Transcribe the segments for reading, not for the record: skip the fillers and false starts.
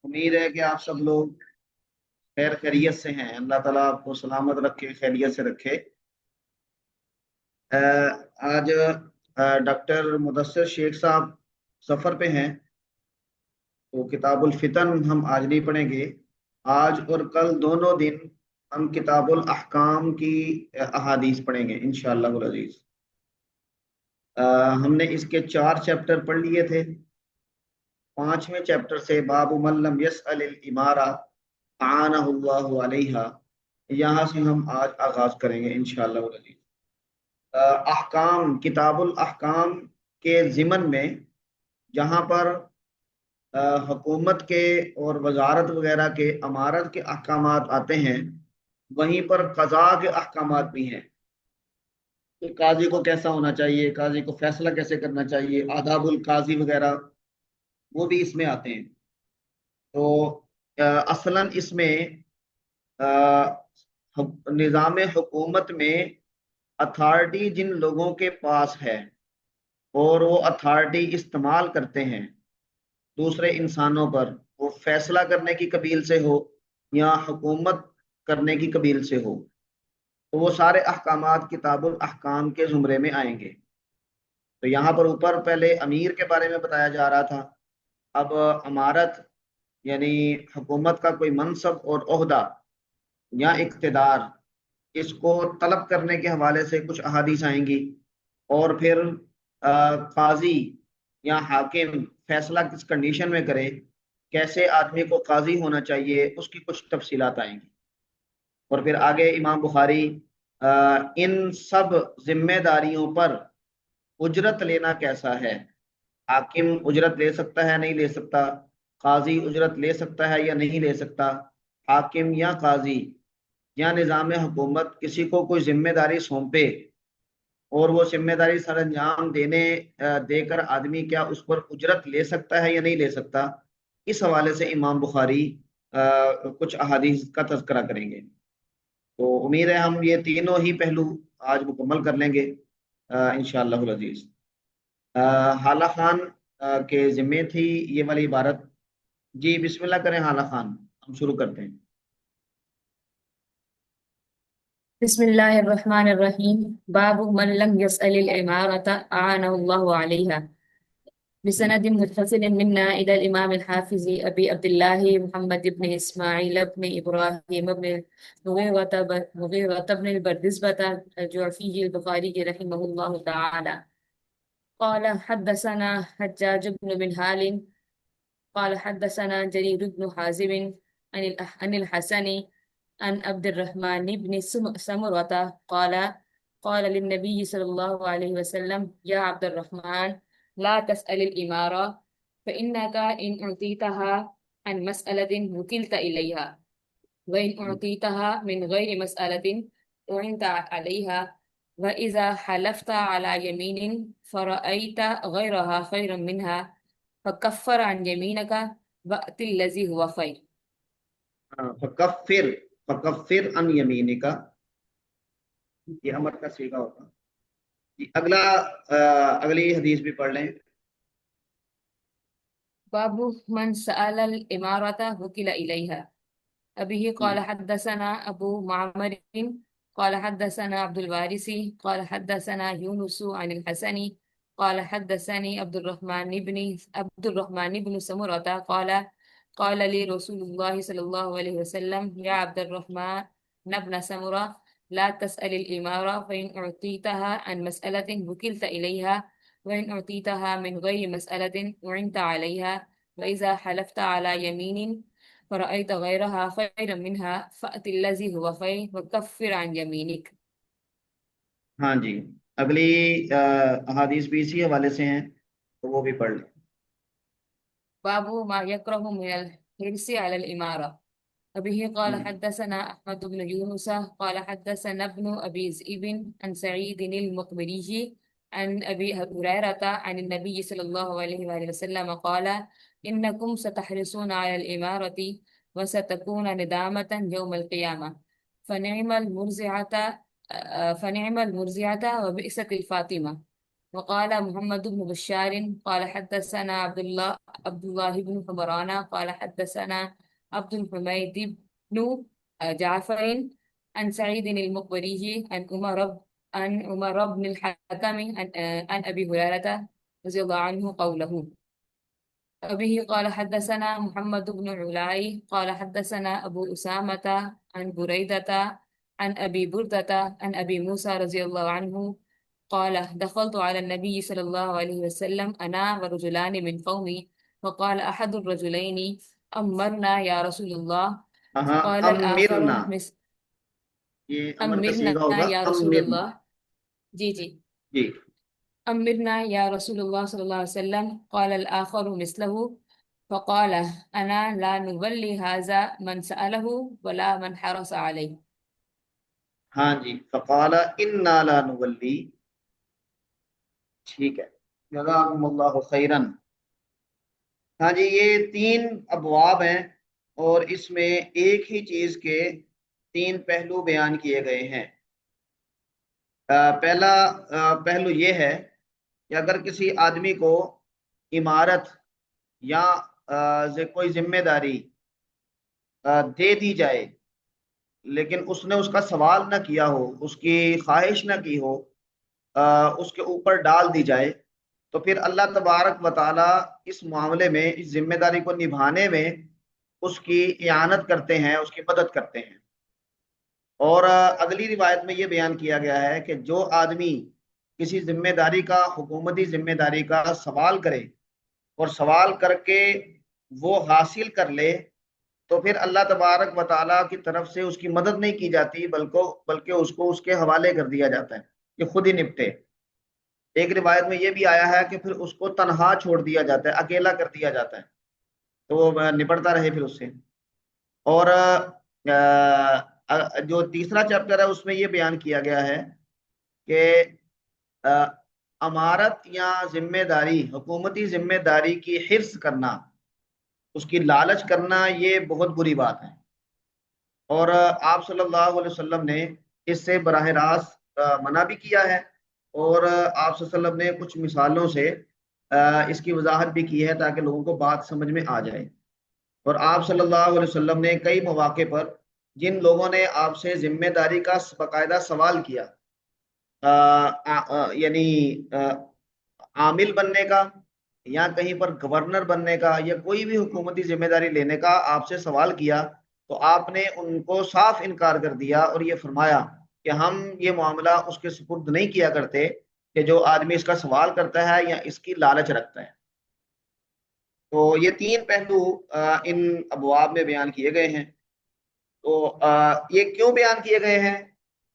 امید ہے کہ آپ سب لوگ خیر خیریت سے ہیں۔ اللہ تعالیٰ آپ کو سلامت رکھے، خیریت سے رکھے۔ آج ڈاکٹر مدثر شیخ صاحب سفر پہ ہیں، تو کتاب الفتن ہم آج نہیں پڑھیں گے۔ آج اور کل دونوں دن ہم کتاب الاحکام کی احادیث پڑھیں گے انشاءاللہ العزیز۔ ہم نے اس کے 4 چیپٹر پڑھ لیے تھے۔ 5ویں چیپٹر سے باب من لم یسأل الامارہ اعانہ اللہ علیہا، یہاں سے ہم آج آغاز کریں گے انشاءاللہ العزیز۔ احکام، کتاب الاحکام کے ضمن میں جہاں پر حکومت کے اور وزارت وغیرہ کے امارت کے احکامات آتے ہیں، وہیں پر قضاء کے احکامات بھی ہیں کہ قاضی کو کیسا ہونا چاہیے، قاضی کو فیصلہ کیسے کرنا چاہیے، آداب القاضی وغیرہ وہ بھی اس میں آتے ہیں۔ تو اصلاً اس میں نظام حکومت میں اتھارٹی جن لوگوں کے پاس ہے اور وہ اتھارٹی استعمال کرتے ہیں دوسرے انسانوں پر، وہ فیصلہ کرنے کی قبیل سے ہو یا حکومت کرنے کی قبیل سے ہو، تو وہ سارے احکامات کتاب الاحکام کے زمرے میں آئیں گے۔ تو یہاں پر اوپر پہلے امیر کے بارے میں بتایا جا رہا تھا، اب امارت یعنی حکومت کا کوئی منصب اور عہدہ یا اقتدار، اس کو طلب کرنے کے حوالے سے کچھ احادیث آئیں گی، اور پھر قاضی یا حاکم فیصلہ کس کنڈیشن میں کرے، کیسے آدمی کو قاضی ہونا چاہیے، اس کی کچھ تفصیلات آئیں گی۔ اور پھر آگے امام بخاری ان سب ذمہ داریوں پر اجرت لینا کیسا ہے، حاکم اجرت لے سکتا ہے نہیں لے سکتا، قاضی اجرت لے سکتا ہے یا نہیں لے سکتا، حاکم یا قاضی یا نظام حکومت کسی کو کوئی ذمہ داری سونپے اور وہ ذمہ داری سر انجام دے کر آدمی کیا اس پر اجرت لے سکتا ہے یا نہیں لے سکتا، اس حوالے سے امام بخاری کچھ احادیث کا تذکرہ کریں گے۔ تو امید ہے ہم یہ تینوں ہی پہلو آج مکمل کر لیں گے انشاءاللہ العزیز۔ حالہ خان کے ذمے تھی یہ والی عبارت۔ جی بسم اللہ کریں حالہ خان، ہم شروع کرتے ہیں۔ بسم الله الرحمن الرحيم. باب من لم يسأل العمارة أعانه الله عليها. بسند متصل منا إلى الإمام الحافظ أبي عبد الله محمد بن إسماعيل بن إبراهيم بن مغيرة بن البردزبة الجعفي البخاري رحمه الله تعالى قال حدثنا حجاج بن منهال قال حدثنا جرير بن حازم عن الحسن عن عبد الرحمن بن سمرة قال للنبي صلى الله عليه وسلم يا عبد الرحمن لا تسأل الإمارة فإنك إن أعطيتها عن مسألة وكلت إليها وإن أعطيتها من غير مسألة أعنت عليها وإذا حلفت على يمين فرأيت غيرها خيرا منها فكفر عن يمينك وأت الذي هو خير. فکفر ان یمینک، یہ امر کا صیغہ ہوگا۔ اگلی حدیث بھی پڑھ لیں۔ باب من سأل الإمارة وكل إليها. أبيه قال حدثنا أبو معمر قال حدثنا عبد الوارث قال حدثنا يونس عن الحسن قال حدثني عبد الرحمن بن سمرة قال لي رسول الله صلى الله عليه وسلم يا عبد الرحمن بن سمرة لا تسأل الإمارة فإن أعطيتها عن مسألة وكلت إليها وإن أعطيتها من غير مسألة أعنت عليها وإذا حلفت على يمين فرأيت غيرها خيرا منها فأت الذي هو خير وكفر عن يمينك. ہاں جی، اگلی احادیث بھی اسی حوالے سے ہیں، تو وہ بھی پڑھ لیں۔ باب ما يكره من الحرص على الإمارة. أبيه قال حدثنا أحمد بن يونس قال حدثنا ابن أبي ذئب عن سعيد المقبري عن أبي هريرة عن النبي صلى الله عليه وآله وسلم قال إنكم ستحرصون على الإمارة وستكون ندامة يوم القيامة فنعم المرزعة وبئست الفاطمة. وقال محمد بن بشار قال حدثنا عبد الله بن حمران قال حدثنا عبد الحميد بن جعفر عن سعيد المقبري عن عمر بن الحكم عن أبي هريرة رضي الله عنه قوله. أبيه قال حدثنا محمد بن علاي قال حدثنا أبو أسامة عن بريدة عن أبي بردة عن أبي موسى رضي الله عنه قال دخلت على النبي صلى الله عليه وسلم أنا ورجلان من قومي فقال أحد الرجلين أمرنا يا رسول الله ہاں، فقال امرنا، الآخر یہ امر کا أمرنا صیغہ ہوگا يا رسول امرنا. الله. جی جی. جی. أمرنا يا رسول الله صلى الله عليه وسلم قال الآخر مثله فقال أنا لا نولي هذا من سأله ولا من حرص عليه. ہاں جی، فقال انا لا نولی. ٹھیک ہے، جزاکم اللہ خیرن. ہاں جی، یہ 3 ابواب ہیں اور اس میں ایک ہی چیز کے 3 پہلو بیان کیے گئے ہیں. پہلا پہلو یہ ہے کہ اگر کسی آدمی کو امارت یا کوئی ذمہ داری دے دی جائے لیکن اس نے اس کا سوال نہ کیا ہو، اس کی خواہش نہ کی ہو، اس کے اوپر ڈال دی جائے، تو پھر اللہ تبارک و تعالی اس معاملے میں، اس ذمہ داری کو نبھانے میں اس کی اعانت کرتے ہیں، اس کی مدد کرتے ہیں. اور اگلی روایت میں یہ بیان کیا گیا ہے کہ جو آدمی کسی ذمہ داری کا، حکومتی ذمہ داری کا سوال کرے اور سوال کر کے وہ حاصل کر لے، تو پھر اللہ تبارک و تعالیٰ کی طرف سے اس کی مدد نہیں کی جاتی، بلکہ اس کو اس کے حوالے کر دیا جاتا ہے کہ خود ہی نپٹے. ایک روایت میں یہ بھی آیا ہے کہ پھر اس کو تنہا چھوڑ دیا جاتا ہے، اکیلا کر دیا جاتا ہے، تو وہ نپٹتا رہے پھر اس سے. اور جو تیسرا چیپٹر ہے اس میں یہ بیان کیا گیا ہے کہ امارت یا ذمہ داری، حکومتی ذمہ داری کی حرص کرنا، اس کی لالچ کرنا، یہ بہت بری بات ہے. اور آپ صلی اللہ علیہ وسلم نے اس سے براہ راست منع بھی کیا ہے، اور آپ صلی اللہ علیہ وسلم نے کچھ مثالوں سے اس کی وضاحت بھی کی ہے تاکہ لوگوں کو بات سمجھ میں آ جائے. اور آپ صلی اللہ علیہ وسلم نے کئی مواقع پر جن لوگوں نے آپ سے ذمہ داری کا باقاعدہ سوال کیا، یعنی عامل بننے کا یا کہیں پر گورنر بننے کا یا کوئی بھی حکومتی ذمہ داری لینے کا آپ سے سوال کیا، تو آپ نے ان کو صاف انکار کر دیا اور یہ فرمایا کہ ہم یہ معاملہ اس کے سپرد نہیں کیا کرتے کہ جو آدمی اس کا سوال کرتا ہے یا اس کی لالچ رکھتا ہے. تو یہ 3 پہلو ان ابواب میں بیان کیے گئے ہیں. تو یہ کیوں بیان کیے گئے ہیں؟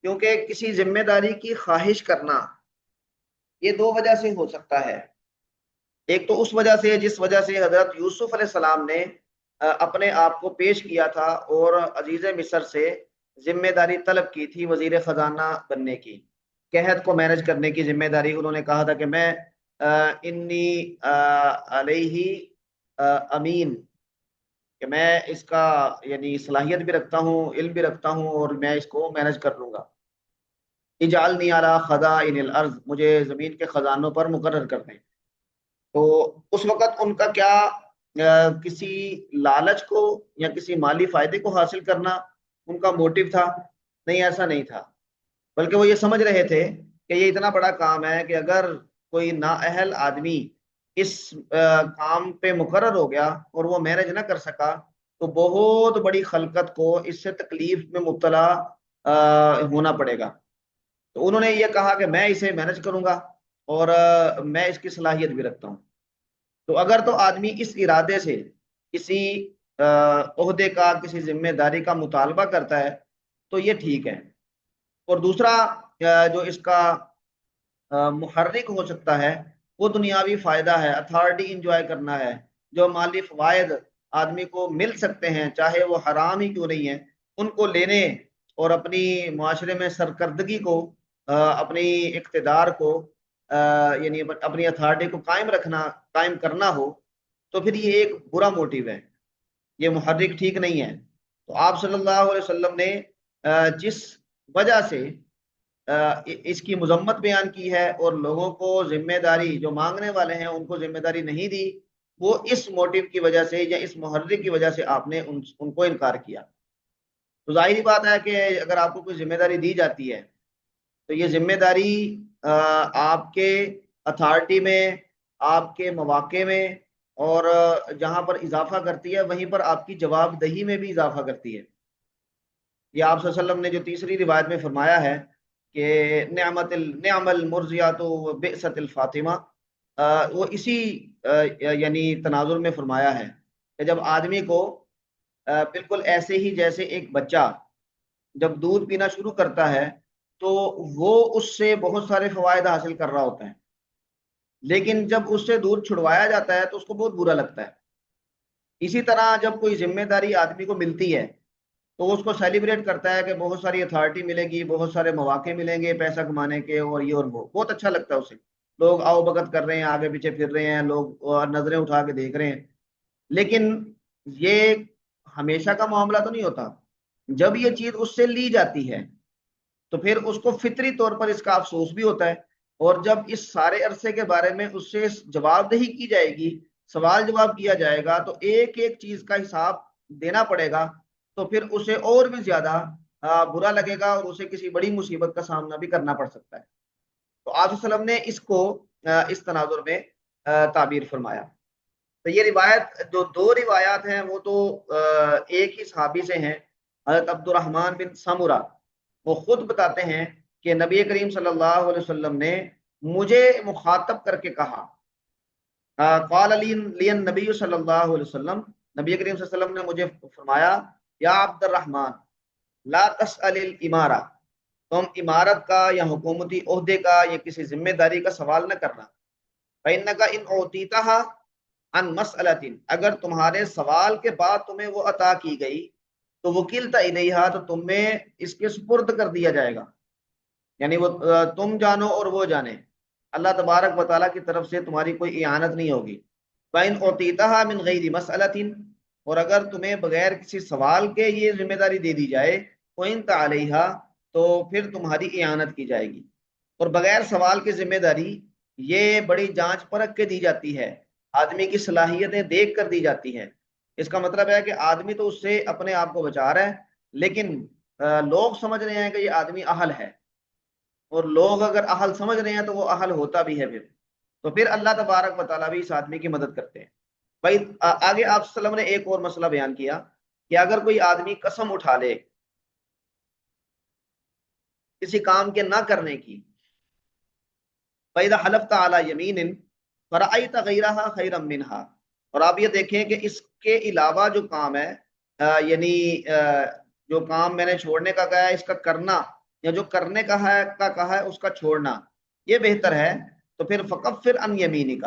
کیونکہ کسی ذمہ داری کی خواہش کرنا یہ 2 وجہ سے ہو سکتا ہے. ایک تو اس وجہ سے جس وجہ سے حضرت یوسف علیہ السلام نے اپنے آپ کو پیش کیا تھا اور عزیز مصر سے ذمہ داری طلب کی تھی، وزیر خزانہ بننے کی، قحط کو مینج کرنے کی ذمہ داری. انہوں نے کہا تھا کہ میں انی علیہ امین، کہ میں اس کا یعنی صلاحیت بھی رکھتا ہوں، علم بھی رکھتا ہوں اور میں اس کو مینج کر لوں گا. اجعلنی علی خزائن الارض، مجھے زمین کے خزانوں پر مقرر کر دیں. تو اس وقت ان کا کیا کسی لالچ کو یا کسی مالی فائدے کو حاصل کرنا ان کا موٹیو تھا؟ نہیں، ایسا نہیں تھا، بلکہ وہ یہ سمجھ رہے تھے کہ یہ اتنا بڑا کام ہے کہ اگر کوئی نااہل آدمی اس کام پہ مقرر ہو گیا اور وہ مینج نہ کر سکا تو بہت بڑی خلقت کو اس سے تکلیف میں مبتلا ہونا پڑے گا. تو انہوں نے یہ کہا کہ میں اسے مینج کروں گا اور میں اس کی صلاحیت بھی رکھتا ہوں. تو اگر تو آدمی اس ارادے سے کسی عہدے کا، کسی ذمہ داری کا مطالبہ کرتا ہے تو یہ ٹھیک ہے. اور دوسرا جو اس کا محرک ہو سکتا ہے وہ دنیاوی فائدہ ہے، اتھارٹی انجوائے کرنا ہے. جو مالی فوائد آدمی کو مل سکتے ہیں چاہے وہ حرام ہی کیوں نہیں ہیں، ان کو لینے اور اپنی معاشرے میں سرکردگی کو، اپنی اقتدار کو، یعنی اپنی اتھارٹی کو قائم کرنا ہو، تو پھر یہ ایک برا موٹیو ہے، یہ محرک ٹھیک نہیں ہے. تو آپ صلی اللہ علیہ وسلم نے جس وجہ سے اس کی مذمت بیان کی ہے اور لوگوں کو ذمہ داری جو مانگنے والے ہیں ان کو ذمہ داری نہیں دی، وہ اس موٹیو کی وجہ سے یا اس محرک کی وجہ سے آپ نے ان کو انکار کیا۔ تو ظاہری بات ہے کہ اگر آپ کو کوئی ذمہ داری دی جاتی ہے تو یہ ذمہ داری آپ کے اتھارٹی میں، آپ کے مواقع میں، اور جہاں پر اضافہ کرتی ہے وہیں پر آپ کی جواب دہی میں بھی اضافہ کرتی ہے۔ یہ آپ صلی اللہ علیہ وسلم نے جو تیسری روایت میں فرمایا ہے کہ نعم المرضیات و بئست الفاطمہ، وہ اسی یعنی تناظر میں فرمایا ہے کہ جب آدمی کو بالکل ایسے ہی جیسے ایک بچہ جب دودھ پینا شروع کرتا ہے تو وہ اس سے بہت سارے فوائد حاصل کر رہا ہوتا ہے، لیکن جب اس سے دودھ چھڑوایا جاتا ہے تو اس کو بہت برا لگتا ہے۔ اسی طرح جب کوئی ذمہ داری آدمی کو ملتی ہے تو وہ اس کو سیلیبریٹ کرتا ہے کہ بہت ساری اتھارٹی ملے گی، بہت سارے مواقع ملیں گے پیسہ کمانے کے، اور یہ اور وہ بہت اچھا لگتا ہے اسے۔ لوگ آؤ بھگت کر رہے ہیں، آگے پیچھے پھر رہے ہیں، لوگ نظریں اٹھا کے دیکھ رہے ہیں، لیکن یہ ہمیشہ کا معاملہ تو نہیں ہوتا۔ جب یہ چیز اس سے لی جاتی ہے تو پھر اس کو فطری طور پر اس کا افسوس بھی ہوتا ہے، اور جب اس سارے عرصے کے بارے میں اس سے جواب دہی کی جائے گی، سوال جواب کیا جائے گا، تو ایک ایک چیز کا حساب دینا پڑے گا، تو پھر اسے اور بھی زیادہ برا لگے گا اور اسے کسی بڑی مصیبت کا سامنا بھی کرنا پڑ سکتا ہے۔ تو آپ صلی اللہ علیہ وسلم نے اس کو اس تناظر میں تعبیر فرمایا۔ تو یہ روایت جو دو روایات ہیں وہ تو ایک ہی صحابی سے ہیں، حضرت عبد الرحمن بن سمرہ، وہ خود بتاتے ہیں کہ نبی کریم صلی اللہ علیہ وسلم نے مجھے مخاطب کر کے کہا، قال لی النبی صلی اللہ علیہ وسلم، نبی کریم صلی اللہ علیہ وسلم نے مجھے فرمایا، یا عبد الرحمن لا تسأل الامارہ، تم عمارت کا یا حکومتی عہدے کا یا کسی ذمہ داری کا سوال نہ کرنا، فإنک ان اعطیتها عن مسئلۃ، اگر تمہارے سوال کے بعد تمہیں وہ عطا کی گئی تو وکلت الیہا، تو تمہیں اس کے سپرد کر دیا جائے گا، یعنی وہ تم جانو اور وہ جانے، اللہ تبارک و تعالیٰ کی طرف سے تمہاری کوئی اعانت نہیں ہوگی۔ فإن اعطیتها من غیر مسئلۃ، اور اگر تمہیں بغیر کسی سوال کے یہ ذمہ داری دے دی جائے، وإنت علیہا، تو پھر تمہاری اعانت کی جائے گی۔ اور بغیر سوال کی ذمہ داری یہ بڑی جانچ پرکھ کے دی جاتی ہے، آدمی کی صلاحیتیں دیکھ کر دی جاتی ہیں۔ اس کا مطلب ہے کہ آدمی تو اس سے اپنے آپ کو بچا رہا ہے، لیکن لوگ سمجھ رہے ہیں کہ یہ آدمی اہل ہے، اور لوگ اگر اہل سمجھ رہے ہیں تو وہ اہل ہوتا بھی ہے، پھر تو پھر اللہ تبارک و تعالیٰ بھی اس آدمی کی مدد کرتے ہیں۔ بھائی آگے آپ صلی اللہ علیہ وسلم نے ایک اور مسئلہ بیان کیا کہ اگر کوئی آدمی قسم اٹھا لے کسی کام کے نہ کرنے کی، فَإِذَا حَلَفْتَ عَلَى يَمِينٍ فَرَأَيْتَ غَيْرَهَا خَيْرًا مِنْهَا، اور آپ یہ دیکھیں کہ اس کے علاوہ جو کام ہے، یعنی جو کام میں نے چھوڑنے کا کہا ہے اس کا کرنا، یا جو کرنے کا کہا ہے اس کا چھوڑنا، یہ بہتر ہے، تو پھر فَكَفِّرْ عَنْ يَمِينِكَ،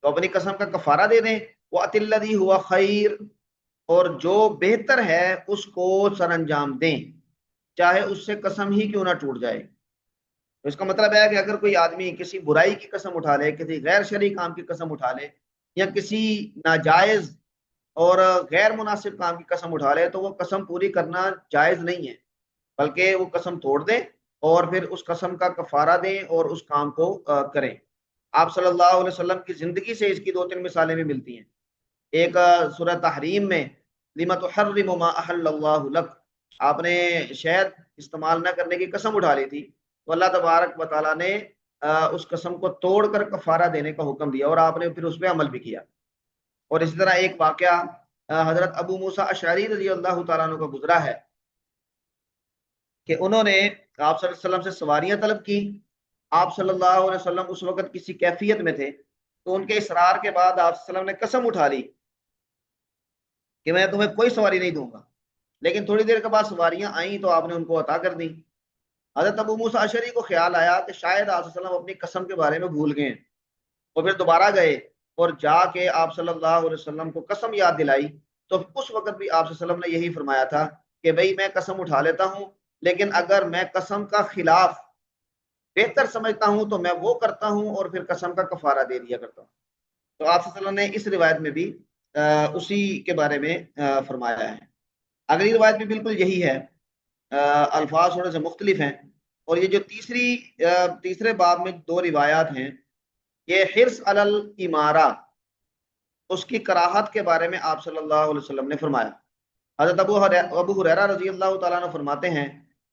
تو اپنی قسم کا کفارہ دے دیں، وَأَتِ الَّذِي هُوَ خَيْرٌ، اور جو بہتر ہے اس کو سر انجام دیں، چاہے اس سے قسم ہی کیوں نہ ٹوٹ جائے۔ تو اس کا مطلب ہے کہ اگر کوئی آدمی کسی برائی کی قسم اٹھا لے، کسی غیر شرعی کام کی قسم اٹھا لے، یا کسی ناجائز اور غیر مناسب کام کی قسم اٹھا لے، تو وہ قسم پوری کرنا جائز نہیں ہے، بلکہ وہ قسم توڑ دیں اور پھر اس قسم کا کفارہ دیں اور اس کام کو کریں۔ آپ صلی اللہ علیہ وسلم کی زندگی سے اس کی دو تین مثالیں بھی ملتی ہیں۔ ایک سورہ تحریم میں لِمَ تُحَرِّمُ مَا أَحَلَّ اللَّهُ لَكَ، آپ نے شہد استعمال نہ کرنے کی قسم اٹھا لی تھی، تو اللہ تبارک و تعالیٰ نے اس قسم کو توڑ کر کفارہ دینے کا حکم دیا، اور آپ نے پھر اس پہ عمل بھی کیا۔ اور اسی طرح ایک واقعہ حضرت ابو موسیٰ اشعری رضی اللہ تعالیٰ عنہ کا گزرا ہے کہ انہوں نے آپ صلی اللہ علیہ وسلم سے سواریاں طلب کی۔ آپ صلی اللہ علیہ وسلم اس وقت کسی کیفیت میں تھے، تو ان کے اصرار کے بعد آپ صلی اللہ علیہ وسلم نے قسم اٹھا لی کہ میں تمہیں کوئی سواری نہیں دوں گا، لیکن تھوڑی دیر کے بعد سواریاں آئیں تو آپ نے ان کو عطا کر دی۔ حضرت ابو موسیٰ اشعری کو خیال آیا کہ شاید آپ صلی اللہ علیہ وسلم اپنی قسم کے بارے میں بھول گئے ہیں، وہ پھر دوبارہ گئے اور جا کے آپ صلی اللہ علیہ وسلم کو قسم یاد دلائی، تو اس وقت بھی آپ صلی اللہ علیہ وسلم نے یہی فرمایا تھا کہ بھئی میں قسم اٹھا لیتا ہوں، لیکن اگر میں قسم کا خلاف بہتر سمجھتا ہوں تو میں وہ کرتا ہوں اور پھر قسم کا کفارہ دے دیا کرتا ہوں۔ تو آپ صلی اللہ علیہ وسلم نے اس روایت میں بھی اسی کے بارے میں فرمایا ہے۔ اگلی روایت بھی بالکل یہی ہے، الفاظ تھوڑے سے مختلف ہیں۔ اور یہ جو تیسرے باب میں دو روایات ہیں، یہ حرص علی الامارہ، اس کی کراہت کے بارے میں آپ صلی اللہ علیہ وسلم نے فرمایا۔ حضرت ابو ہریرہ رضی اللہ تعالیٰ عنہ فرماتے ہیں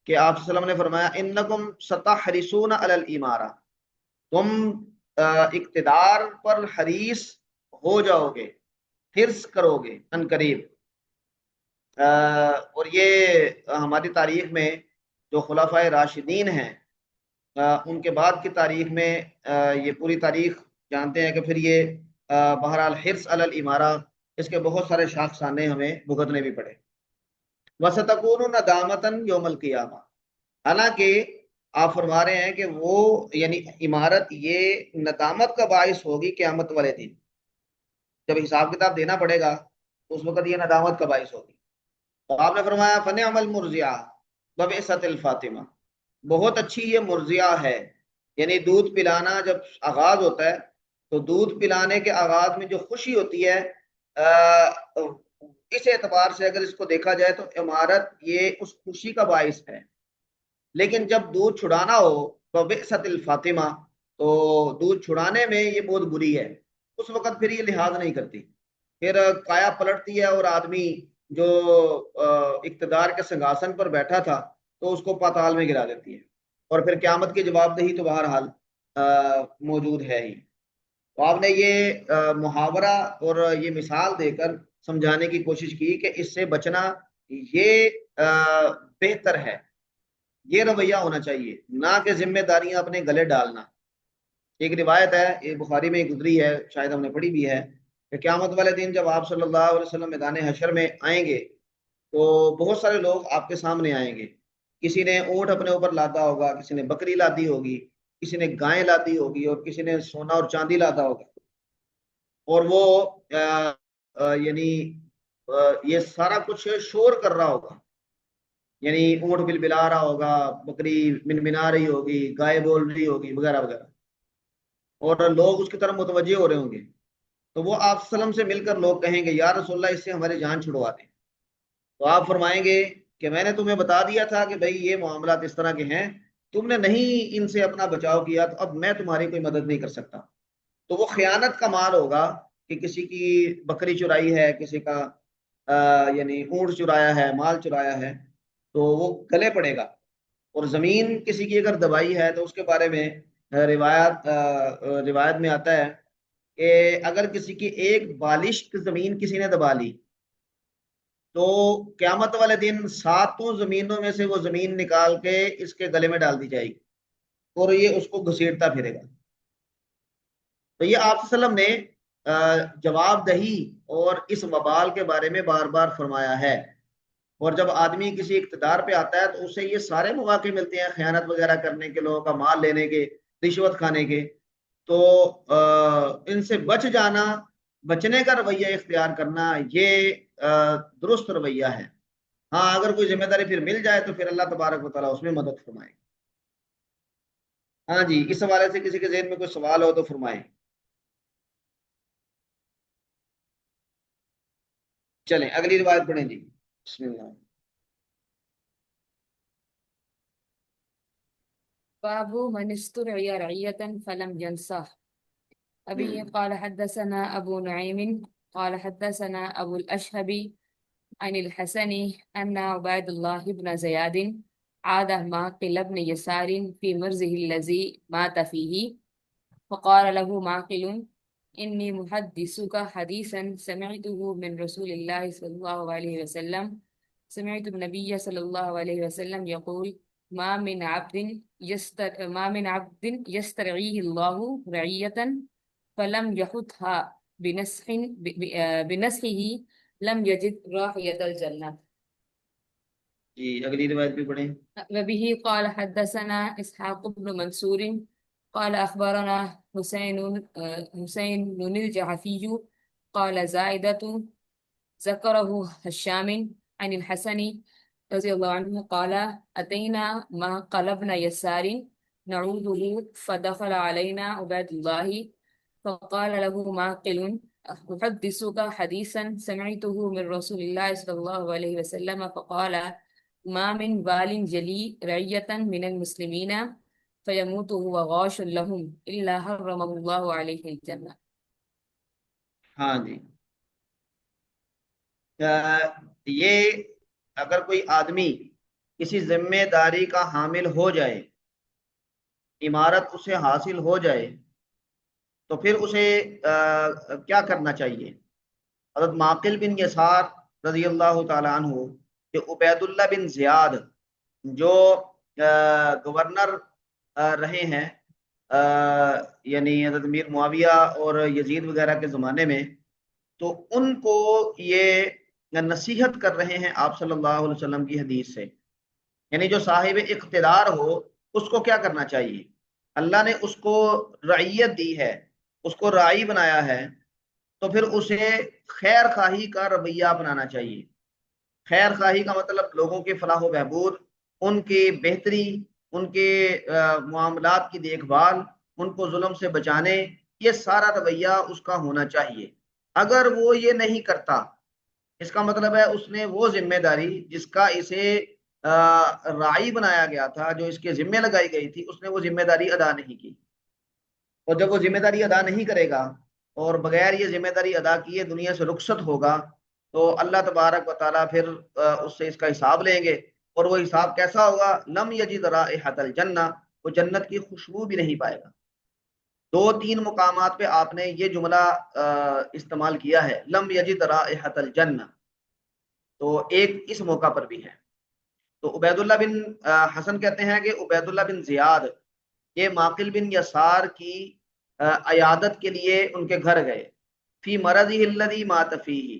کہ آپ صلی اللہ علیہ وسلم نے فرمایا انکم ستحرسون علی الامارہ، تم اقتدار پر حریص ہو جاؤ گے، حرص کرو گے ان قریب۔ اور یہ ہماری تاریخ میں جو خلفائے راشدین ہیں، ان کے بعد کی تاریخ میں یہ پوری تاریخ جانتے ہیں کہ پھر یہ بہرحال حرص علی الامارہ، اس کے بہت سارے شاخسانے ہمیں بھگتنے بھی پڑے۔ وَسَتَكُونُ نَدَامَةً يَوْمَ الْقِيَامَةِ، حالانکہ آپ فرما رہے ہیں کہ وہ یعنی عمارت یہ ندامت کا باعث ہوگی قیامت والے دن، جب حساب کتاب دینا پڑے گا تو اس وقت یہ ندامت کا باعث ہوگی۔ تو آپ نے فرمایا فَنِعْمَ الْمُرْضِعَةُ وَبِئْسَتِ الْفَاطِمَةُ، بہت اچھی یہ مرضیہ ہے، یعنی دودھ پلانا جب آغاز ہوتا ہے تو دودھ پلانے کے آغاز میں جو خوشی ہوتی ہے، اس اعتبار سے اگر اس کو دیکھا جائے تو عمارت یہ اس خوشی کا باعث ہے، لیکن جب دودھ چھڑانا ہو تو بئست الفاطمہ، تو دودھ چھڑانے میں یہ بہت بری ہے، اس وقت پھر یہ لحاظ نہیں کرتی، پھر کایا پلٹتی ہے اور آدمی جو اقتدار کے سنگاسن پر بیٹھا تھا تو اس کو پاتال میں گرا دیتی ہے، اور پھر قیامت کی جواب دہی تو بہرحال موجود ہے ہی۔ تو آپ نے یہ محاورہ اور یہ مثال دے کر سمجھانے کی کوشش کی کہ اس سے بچنا یہ بہتر ہے، یہ رویہ ہونا چاہیے، نہ کہ ذمہ داریاں اپنے گلے ڈالنا۔ ایک روایت ہے، یہ بخاری میں گزری ہے، شاید ہم نے پڑھی بھی ہے، کہ قیامت والے دن جب آپ صلی اللہ علیہ وسلم میدان حشر میں آئیں گے تو بہت سارے لوگ آپ کے سامنے آئیں گے، کسی نے اونٹ اپنے اوپر لادا ہوگا، کسی نے بکری لادی ہوگی، کسی نے گائیں لادی ہوگی، اور کسی نے سونا اور چاندی لادا ہوگا، اور وہ یعنی یہ سارا کچھ شور کر رہا ہوگا، یعنی اونٹ بل بلا رہا ہوگا، بکری منمنا رہی ہوگی، گائے بول رہی ہوگی، وغیرہ وغیرہ، اور لوگ اس کی طرف متوجہ ہو رہے ہوں گے، تو وہ آپ وسلم سے مل کر لوگ کہیں گے یا رسول اللہ اس سے ہماری جان چھڑوا دیں، تو آپ فرمائیں گے کہ میں نے تمہیں بتا دیا تھا کہ بھئی یہ معاملات اس طرح کے ہیں، تم نے نہیں ان سے اپنا بچاؤ کیا، تو اب میں تمہاری کوئی مدد نہیں کر سکتا۔ تو وہ خیانت کا مال ہوگا کہ کسی کی بکری چرائی ہے، کسی کا یعنی اونٹ چرایا ہے، مال چرایا ہے، تو وہ گلے پڑے گا۔ اور زمین کسی کی اگر دبائی ہے تو اس کے بارے میں روایت میں آتا ہے کہ اگر کسی کی ایک بالش زمین کسی نے دبا لی تو قیامت والے دن 7 زمینوں میں سے وہ زمین نکال کے اس کے گلے میں ڈال دی جائے گی، اور یہ اس کو گھسیٹتا پھرے گا۔ تو یہ آپ صلی اللہ علیہ وسلم نے جواب دہی اور اس وبال کے بارے میں بار بار فرمایا ہے، اور جب آدمی کسی اقتدار پہ آتا ہے تو اسے یہ سارے مواقع ملتے ہیں خیانت وغیرہ کرنے کے، لوگوں کا مال لینے کے، رشوت کھانے کے، تو ان سے بچ جانا، بچنے کا رویہ اختیار کرنا، یہ درست رویہ ہے۔ ہاں اگر کوئی ذمہ داری پھر مل جائے تو پھر اللہ تبارک و تعالیٰ اس میں مدد فرمائے۔ ہاں جی، اس حوالے سے کسی کے ذہن میں کوئی سوال ہو تو فرمائیں۔ چلیں اگلی روایت پڑھیں جی، بسم اللہ۔ باب من استرعي رعية فلم ينصح. أبي قال حدثنا أبو نعيم قال حدثنا أبو الأشهب عن الحسن أن عبيد الله بن زياد عاد معقل بن يسار في مرزه الذي مات فيه، فقال له معقل إني محدثك حديثا سمعته من رسول الله صلى الله عليه وسلم، سمعت النبي صلى الله عليه وسلم يقول ما من عبد يسترعيه الله رعية فلم يحطها بنسخه لم يجد راحية الجنة. جی اگلی روایت بھی پڑھیں۔ وبه قال حدثنا إسحاق بن منصور قال أخبرنا حسين الجعفي قال زائدة ذكره هشام عن الحسن رضي الله عنه قال أتينا ما قلبنا يسار نعوده فدخل علينا عباد الله فقال له معقل أحدثك حديثا سمعته من رسول الله صلى الله عليه وسلم، فقال ما من وال جلی رعیتا من المسلمین فیموت وهو غاش لهم الا حرم اللہ علیہ الجنہ. ہاں جی. یہ اگر کوئی آدمی کسی ذمہ داری کا حامل ہو جائے، عمارت اسے حاصل ہو جائے، تو پھر اسے کیا کرنا چاہیے؟ حضرت معقل بن یسار رضی اللہ تعالیٰ عنہ کہ عبید اللہ بن زیاد جو گورنر رہے ہیں یعنی حضرت امیر معاویہ اور یزید وغیرہ کے زمانے میں، تو ان کو یہ نصیحت کر رہے ہیں آپ صلی اللہ علیہ وسلم کی حدیث سے. یعنی جو صاحب اقتدار ہو اس کو کیا کرنا چاہیے؟ اللہ نے اس کو رعیت دی ہے، اس کو راعی بنایا ہے، تو پھر اسے خیر خواہی کا رویہ اپنانا چاہیے. خیر خواہی کا مطلب لوگوں کے فلاح و بہبود، ان کی بہتری، ان کے معاملات کی دیکھ بھال، ان کو ظلم سے بچانے، یہ سارا رویہ اس کا ہونا چاہیے. اگر وہ یہ نہیں کرتا، اس کا مطلب ہے اس نے وہ ذمہ داری جس کا اسے راعی بنایا گیا تھا، جو اس کے ذمہ لگائی گئی تھی، اس نے وہ ذمہ داری ادا نہیں کی. اور جب وہ ذمہ داری ادا نہیں کرے گا اور بغیر یہ ذمہ داری ادا کیے دنیا سے رخصت ہوگا، تو اللہ تبارک و تعالیٰ پھر اس سے اس کا حساب لیں گے. اور وہ حساب کیسا ہوگا؟ لم یجد رائحۃ الجنہ، وہ جنت کی خوشبو بھی نہیں پائے گا. دو تین مقامات پہ آپ نے یہ جملہ استعمال کیا ہے، لم یجد رائحۃ الجنہ، تو ایک اس موقع پر بھی ہے. تو عبید اللہ بن حسن کہتے ہیں کہ عبید اللہ بن زیاد یہ معقل بن یسار کی عیادت کے لیے ان کے گھر گئے، فی مرضی الذی مات فیہ،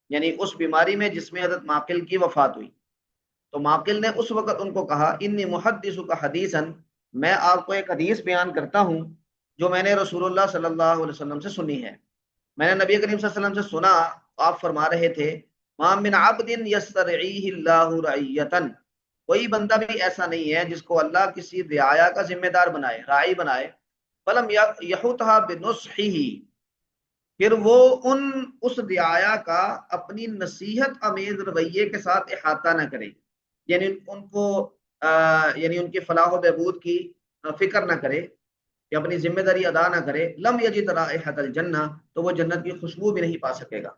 یعنی اس بیماری میں جس میں حضرت معقل کی وفات ہوئی. تو معقل نے اس وقت ان کو کہا انی محدثک حدیثا، میں آپ کو ایک حدیث بیان کرتا ہوں جو میں نے رسول اللہ صلی اللہ علیہ وسلم سے سنی ہے. میں نے نبی کریم صلی اللہ علیہ وسلم سے سنا، آپ فرما رہے تھے ما من عبد یسترعیہ اللہ رعیتا، کوئی بندہ بھی ایسا نہیں ہے جس کو اللہ کسی رعایا کا ذمہ دار بنائے، راعی بنائے، فلم یحطھا بنصحہ، پھر وہ اس رعایا کا اپنی نصیحت امیز رویے کے ساتھ احاطہ نہ کرے، یعنی ان کو یعنی ان کی فلاح و بہبود کی فکر نہ کرے کہ اپنی ذمہ داری ادا نہ کرے، لم یجد رائحۃ الجنہ، تو وہ جنت کی خوشبو بھی نہیں پا سکے گا.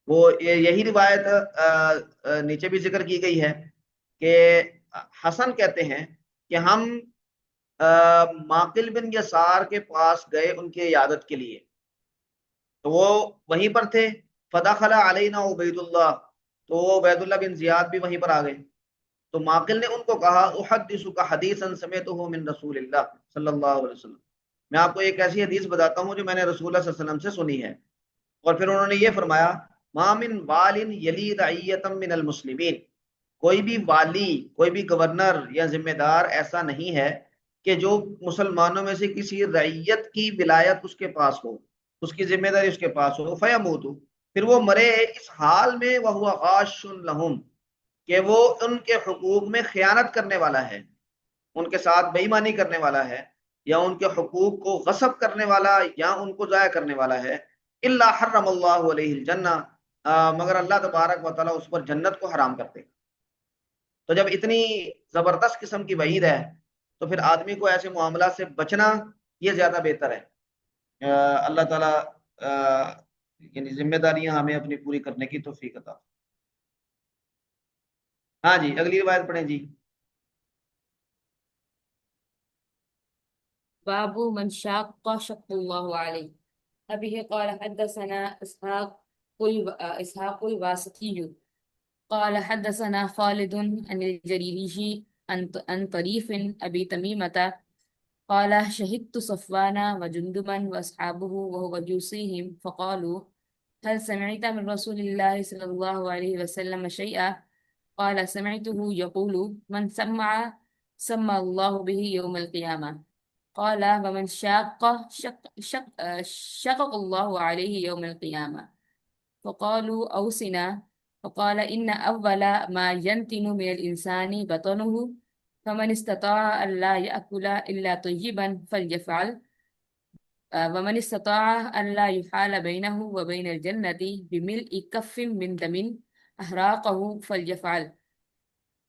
وہ یہی روایت نیچے بھی ذکر کی گئی ہے کہ حسن کہتے ہیں کہ ہم معقل بن یسار کے پاس گئے ان کی عیادت کے لیے، تو وہ وہیں پر تھے. فدخل علینا عبید اللہ، تو وہ عبید اللہ بن زیاد بھی وہیں پر آ گئے. تو معقل نے ان کو کہا احدثک حدیثا سمعتہ من رسول اللہ صلی اللہ علیہ وسلم، میں آپ کو ایک ایسی حدیث بتاتا ہوں جو میں نے رسول اللہ صلی اللہ علیہ وسلم سے سنی ہے. اور پھر انہوں نے یہ فرمایا ما من وال یلی رعیتا من المسلمین، کوئی بھی والی، کوئی بھی گورنر یا ذمہ دار ایسا نہیں ہے کہ جو مسلمانوں میں سے کسی رعیت کی ولایت اس کے پاس ہو، اس کی ذمہ داری اس کے پاس ہو، فیموت، پھر وہ مرے اس حال میں وہو غاش لہم، کہ وہ ان کے حقوق میں خیانت کرنے والا ہے، ان کے ساتھ بے ایمانی کرنے والا ہے، یا ان کے حقوق کو غصب کرنے والا، یا ان کو ضائع کرنے والا ہے، الا حرم اللہ علیہ الجنہ، مگر اللہ تبارک و تعالیٰ اس پر جنت کو حرام کرتے. تو جب اتنی زبردست قسم کی وعید ہے تو پھر آدمی کو ایسے معاملات سے بچنا یہ زیادہ بہتر ہے. اللہ تعالیٰ یعنی ذمہ داریاں ہمیں اپنی پوری کرنے کی توفیق عطا. ہاں جی، اگلی روایت پڑھیں جی. باب من شاق شق الله عليه. أبيه قال حدثنا إسحاق الواسطي قال حدثنا خالد عن الجريري عن طريف أبي تميمة قال شهدت صفوان وجندبا وأصحابه وهو يوصيهم فقالوا هل سمعت من رسول الله صلى الله عليه وسلم شيئا؟ قال سمعته يقول من سمع الله به يوم القيامة. قال ومن شقق الله عليه يوم القيامة. فقالوا أوصنا. فقال إن أول ما ينتن من الإنسان بطنه فمن استطاع أن لا يأكل إلا طيبا فليفعل ومن استطاع أن لا يحال بينه وبين الجنة بملء كف من دم أهراقه فليفعل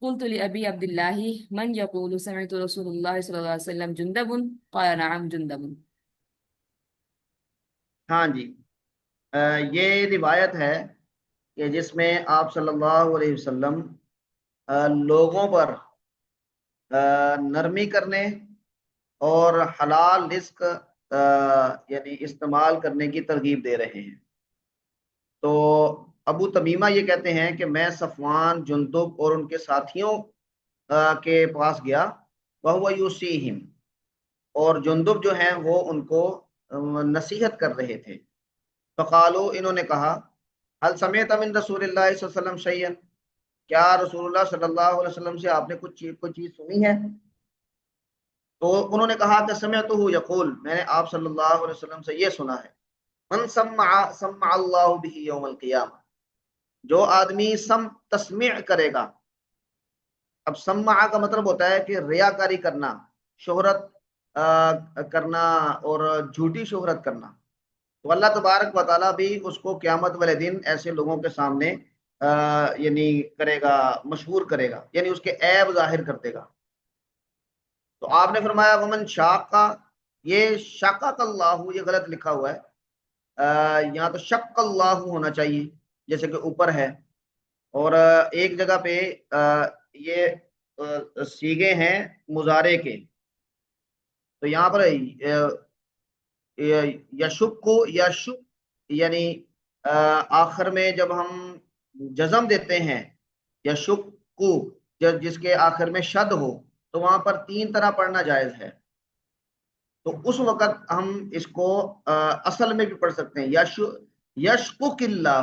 قلت لأبي عبد الله من يقول سمعت رسول الله صلى الله عليه وسلم جندب؟ قال نعم جندب. ہاں جی، یہ روایت ہے کہ جس میں آپ صلی اللہ علیہ وسلم لوگوں پر نرمی کرنے اور حلال رزق یعنی استعمال کرنے کی ترغیب دے رہے ہیں. تو ابو تمیمہ یہ کہتے ہیں کہ میں صفوان، جندب اور ان کے ساتھیوں کے پاس گیا، وَهُوَ يُوصِيهِمْ، اور جندب جو ہیں وہ ان کو نصیحت کر رہے تھے. فقالو، انہوں نے کہا، هل سمعت من رسول اللہ صلی اللہ علیہ وسلم شیئا، کیا رسول اللہ صلی اللہ علیہ وسلم سے آپ نے کوئی چیز سنی ہے؟ تو انہوں نے کہا کہ سمعتہ یقول، میں نے آپ صلی اللہ علیہ وسلم سے یہ سنا ہے، من سمع اللہ بہ یوم القیامہ، جو آدمی تسمیع کرے گا. اب سمع کا مطلب ہوتا ہے کہ ریاکاری کرنا، شہرت کرنا اور جھوٹی شہرت کرنا. تو اللہ تبارک و تعالیٰ بھی اس کو قیامت والے دن ایسے لوگوں کے سامنے یعنی کرے گا، مشہور کرے گا، یعنی اس کے عیب ظاہر کر دے گا. تو آپ نے فرمایا ومن شاقہ، یہ شاقق اللہ، یہ غلط لکھا ہوا ہے، یہاں تو شق اللہ ہونا چاہیے جیسے کہ اوپر ہے. اور ایک جگہ پہ یہ سیغے ہیں مضارع کے، تو یہاں پر یشق یشق، یعنی آخر میں جب ہم جزم دیتے ہیں یشق، جس کے آخر میں شد ہو، تو وہاں پر 3 طرح پڑھنا جائز ہے. تو اس وقت ہم اس کو اصل میں بھی پڑھ سکتے ہیں، یشقق اللہ.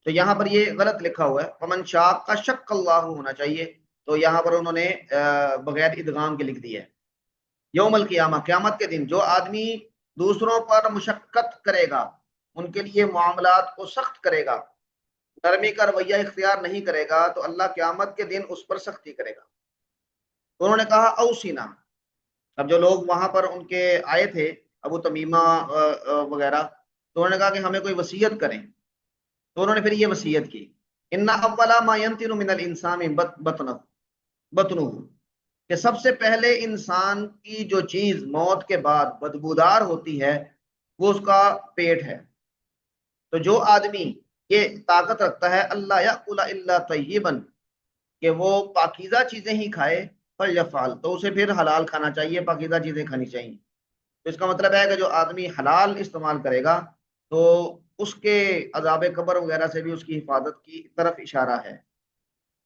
تو یہاں پر یہ غلط لکھا ہوا ہے، فمن شاق کا شق اللہ ہونا چاہیے، تو یہاں پر انہوں نے بغیر ادغام کے لکھ دیا ہے. یوم القیامہ، قیامت کے دن جو آدمی دوسروں پر مشقت کرے گا، ان کے لیے معاملات کو سخت کرے گا، نرمی کا رویہ اختیار نہیں کرے گا، تو اللہ قیامت کے دن اس پر سختی کرے گا. تو انہوں نے کہا اوسینا. اب جو لوگ وہاں پر ان کے آئے تھے، ابو تمیمہ وغیرہ، تو انہوں نے کہا کہ ہمیں کوئی وصیت کریں. تو انہوں نے پھر یہ وصیت کی، ان اولا ما ينتن من الانسان بطنہ، کہ سب سے پہلے انسان کی جو چیز موت کے بعد بدبودار ہوتی ہے وہ اس کا پیٹ ہے. تو جو آدمی یہ طاقت رکھتا ہے اللہ یأکل الا طیبا، کہ وہ پاکیزہ چیزیں ہی کھائے، فلیفعل، تو اسے پھر حلال کھانا چاہیے، پاکیزہ چیزیں کھانی چاہیے. تو اس کا مطلب ہے کہ جو آدمی حلال استعمال کرے گا تو اس کے عذاب قبر وغیرہ سے بھی اس کی حفاظت کی طرف اشارہ ہے.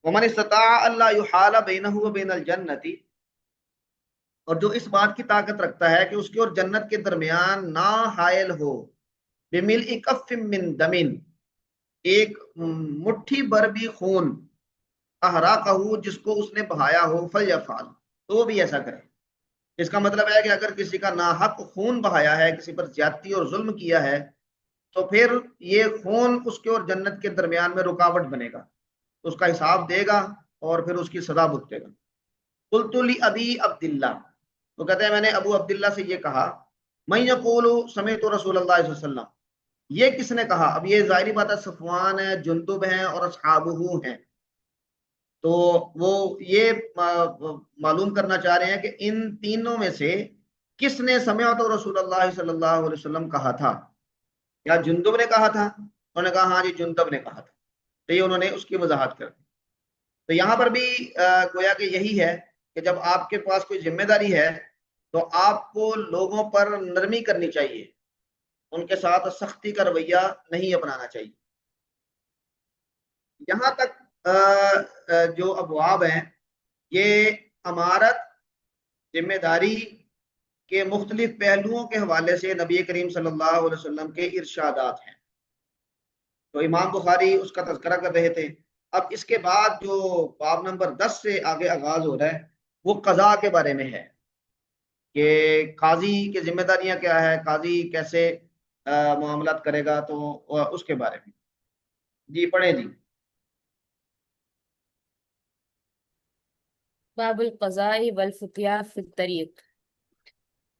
ومن استطاع اللہ یحال بینہ وبین الجنۃ، اور جو اس بات کی طاقت رکھتا ہے کہ اس کی اور جنت کے درمیان نہ حائل ہو، بملء کف من دمن، ایک مٹھی بھر بھی خون، احراقہ، جس کو اس نے بہایا ہو، فلیفعل، تو وہ بھی ایسا کرے. اس کا مطلب ہے کہ اگر کسی کا ناحق خون بہایا ہے، کسی پر زیادتی اور ظلم کیا ہے، تو پھر یہ خون اس کے اور جنت کے درمیان میں رکاوٹ بنے گا، اس کا حساب دے گا اور پھر اس کی سزا بھگتے گا. قلت لابی عبداللہ، تو کہتے ہیں میں نے ابو عبداللہ سے یہ کہا، من یقول سمعت رسول اللہ صلی اللہ علیہ وسلم، یہ کس نے کہا؟ اب یہ ظاہری بات ہے صفوان ہے، جندب ہیں اور اصحابہ ہیں. تو وہ یہ معلوم کرنا چاہ رہے ہیں کہ ان تینوں میں سے کس نے سمعت رسول اللہ صلی اللہ علیہ وسلم کہا تھا؟ یا جندب نے کہا تھا؟ انہوں نے کہا ہاں جی جندب نے کہا تھا. تو یہ انہوں نے اس کی وضاحت کر دی. تو یہاں پر بھی گویا کہ یہی ہے کہ جب آپ کے پاس کوئی ذمہ داری ہے تو آپ کو لوگوں پر نرمی کرنی چاہیے، ان کے ساتھ سختی کا رویہ نہیں اپنانا چاہیے. یہاں تک جو ابواب ہیں یہ امارت، ذمہ داری کے مختلف پہلوؤں کے حوالے سے نبی کریم صلی اللہ علیہ وسلم کے ارشادات ہیں. تو امام بخاری اس کا تذکرہ کر رہے تھے. اب اس کے بعد جو باب نمبر 10 سے آگے آغاز ہو رہا ہے وہ قضاء کے بارے میں ہے، کہ قاضی کی ذمہ داریاں کیا ہے، قاضی کیسے معاملات کرے گا، تو اس کے بارے میں. جی پڑھیں جی. باب القضاء والفتيا في الطريق.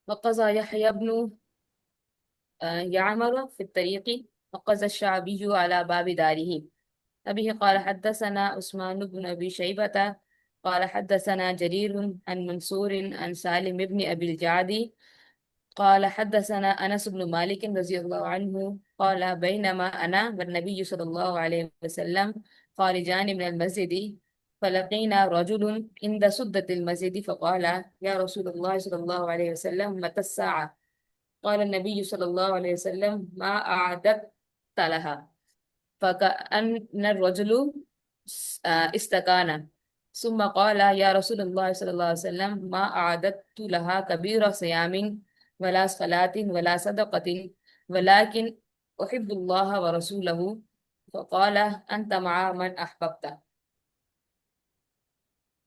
وقضى يحيى بن يعمر في الطريق، وقضى الشعبي على باب داره. أبيه قال حدثنا عثمان بن أبي شيبة قال حدثنا جرير عن منصور عن سالم بن أبي الجعد قال حدثنا أنس بن مالك رضي الله عنه قال بينما أنا والنبي صلى الله عليه وسلم خارجان من المسجد فلقينا رجل عند سدة المسجد فقال يا رسول الله صلى الله عليه وسلم متى الساعة؟ قال النبي صلى الله عليه وسلم ما أعددت لها؟ فكأن الرجل استكان ثم قال يا رسول الله صلى الله عليه وسلم ما أعددت لها كبير صيام ولا صلاة ولا صدقة ولكن أحب الله ورسوله فقال أنت مع من أحببت.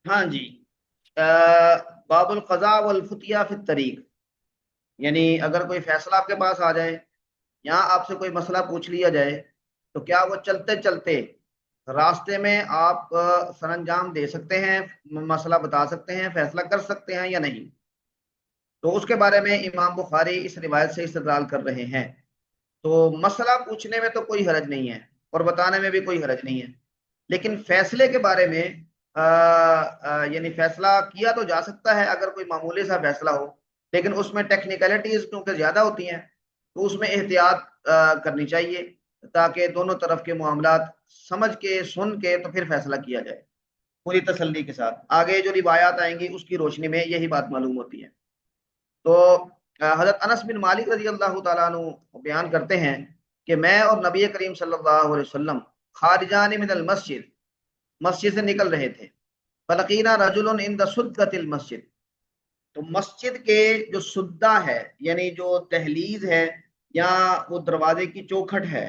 ہاں جی، باب القضاء والفتیا فی الطریق، یعنی اگر کوئی فیصلہ آپ کے پاس آ جائے یا آپ سے کوئی مسئلہ پوچھ لیا جائے تو کیا وہ چلتے چلتے راستے میں آپ سر انجام دے سکتے ہیں، مسئلہ بتا سکتے ہیں، فیصلہ کر سکتے ہیں یا نہیں؟ تو اس کے بارے میں امام بخاری اس روایت سے استدلال کر رہے ہیں۔ تو مسئلہ پوچھنے میں تو کوئی حرج نہیں ہے اور بتانے میں بھی کوئی حرج نہیں ہے، لیکن فیصلے کے بارے میں یعنی فیصلہ کیا تو جا سکتا ہے اگر کوئی معمولی سا فیصلہ ہو، لیکن اس میں ٹیکنیکلٹیز کیونکہ زیادہ ہوتی ہیں تو اس میں احتیاط کرنی چاہیے تاکہ دونوں طرف کے معاملات سمجھ کے سن کے تو پھر فیصلہ کیا جائے پوری تسلی کے ساتھ۔ آگے جو روایات آئیں گی اس کی روشنی میں یہی بات معلوم ہوتی ہے۔ تو حضرت انس بن مالک رضی اللہ تعالیٰ عنہ بیان کرتے ہیں کہ میں اور نبی کریم صلی اللہ علیہ وسلم خارجان من المسجد، مسجد سے نکل رہے تھے، فلقینا رجل عند سدۃ المسجد، تو مسجد کے جو سدہ ہے یعنی جو دہلیز ہے یا وہ دروازے کی چوکھٹ ہے،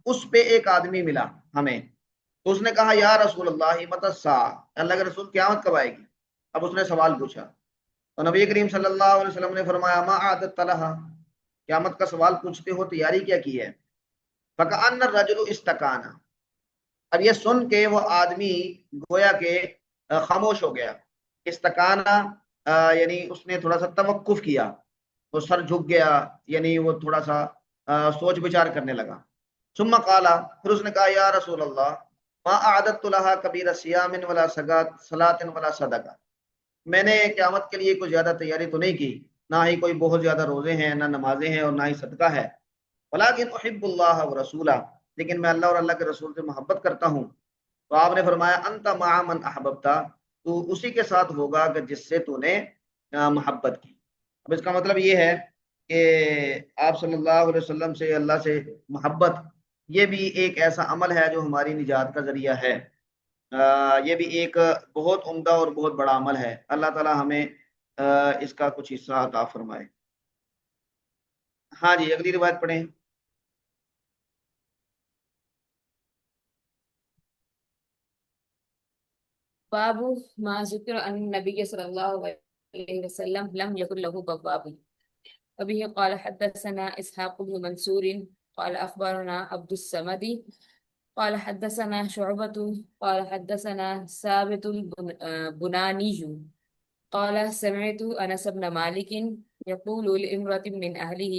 اس پہ ایک آدمی ملا ہمیں، تو اس نے کہا یا رسول اللہ متی الساعہ، اللہ کے رسول قیامت کب آئے گی؟ اب اس نے سوال پوچھا تو نبی کریم صلی اللہ علیہ وسلم نے فرمایا ما عادت لہا، قیامت کا سوال پوچھتے ہو تیاری کیا کی ہے؟ فکأن الرجل استکانا، اب یہ سن کے وہ آدمی گویا کہ خاموش ہو گیا، استکانا یعنی اس نے تھوڑا سا توقف کیا، وہ سر جھک گیا، یعنی وہ تھوڑا سا سوچ بچار کرنے لگا۔ ثم قالا، پھر اس نے کہا یا رسول اللہ ما اعددت لها کبیر صیام ولا صلاۃ ولا صدقہ، میں نے قیامت کے لیے کوئی زیادہ تیاری تو نہیں کی، نہ ہی کوئی بہت زیادہ روزے ہیں، نہ نمازیں ہیں، اور نہ ہی صدقہ ہے، ولیکن احب اللہ ورسولہ، لیکن میں اللہ اور اللہ کے رسول سے محبت کرتا ہوں۔ تو آپ نے فرمایا انت مع من احببتا، تو اسی کے ساتھ ہوگا کہ جس سے تو نے محبت کی۔ اب اس کا مطلب یہ ہے کہ آپ صلی اللہ علیہ وسلم سے، اللہ سے محبت، یہ بھی ایک ایسا عمل ہے جو ہماری نجات کا ذریعہ ہے، یہ بھی ایک بہت عمدہ اور بہت بڑا عمل ہے۔ اللہ تعالی ہمیں اس کا کچھ حصہ عطا فرمائے۔ ہاں جی، اگلی روایت پڑھیں۔ باب ما ذكر أن النبي صلى الله عليه وسلم لم يكن له بواب. وبه قال حدثنا إسحاق بن منصور قال أخبرنا عبد الصمد قال حدثنا شعبة قال حدثنا ثابت البناني قال سمعت أنس بن مالك يقول لامرأة من أهله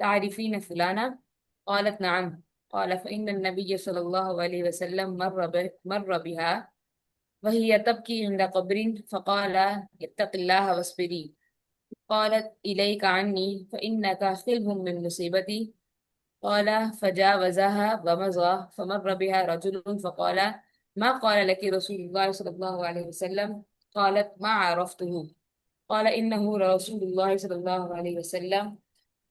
تعرفين فلانا؟ قالت نعم. قال فإن النبي صلى الله عليه وسلم مر بها وهي تبكي عند قبر فقال اتق الله واصبري. قالت إليك عني فإنك خلف من مصيبتي. قال فجاوزها ومضى فمر بها رجل فقال ما قال لك رسول الله صلى الله عليه وسلم؟ قالت ما عرفته. قال إنه رسول الله صلى الله عليه وسلم.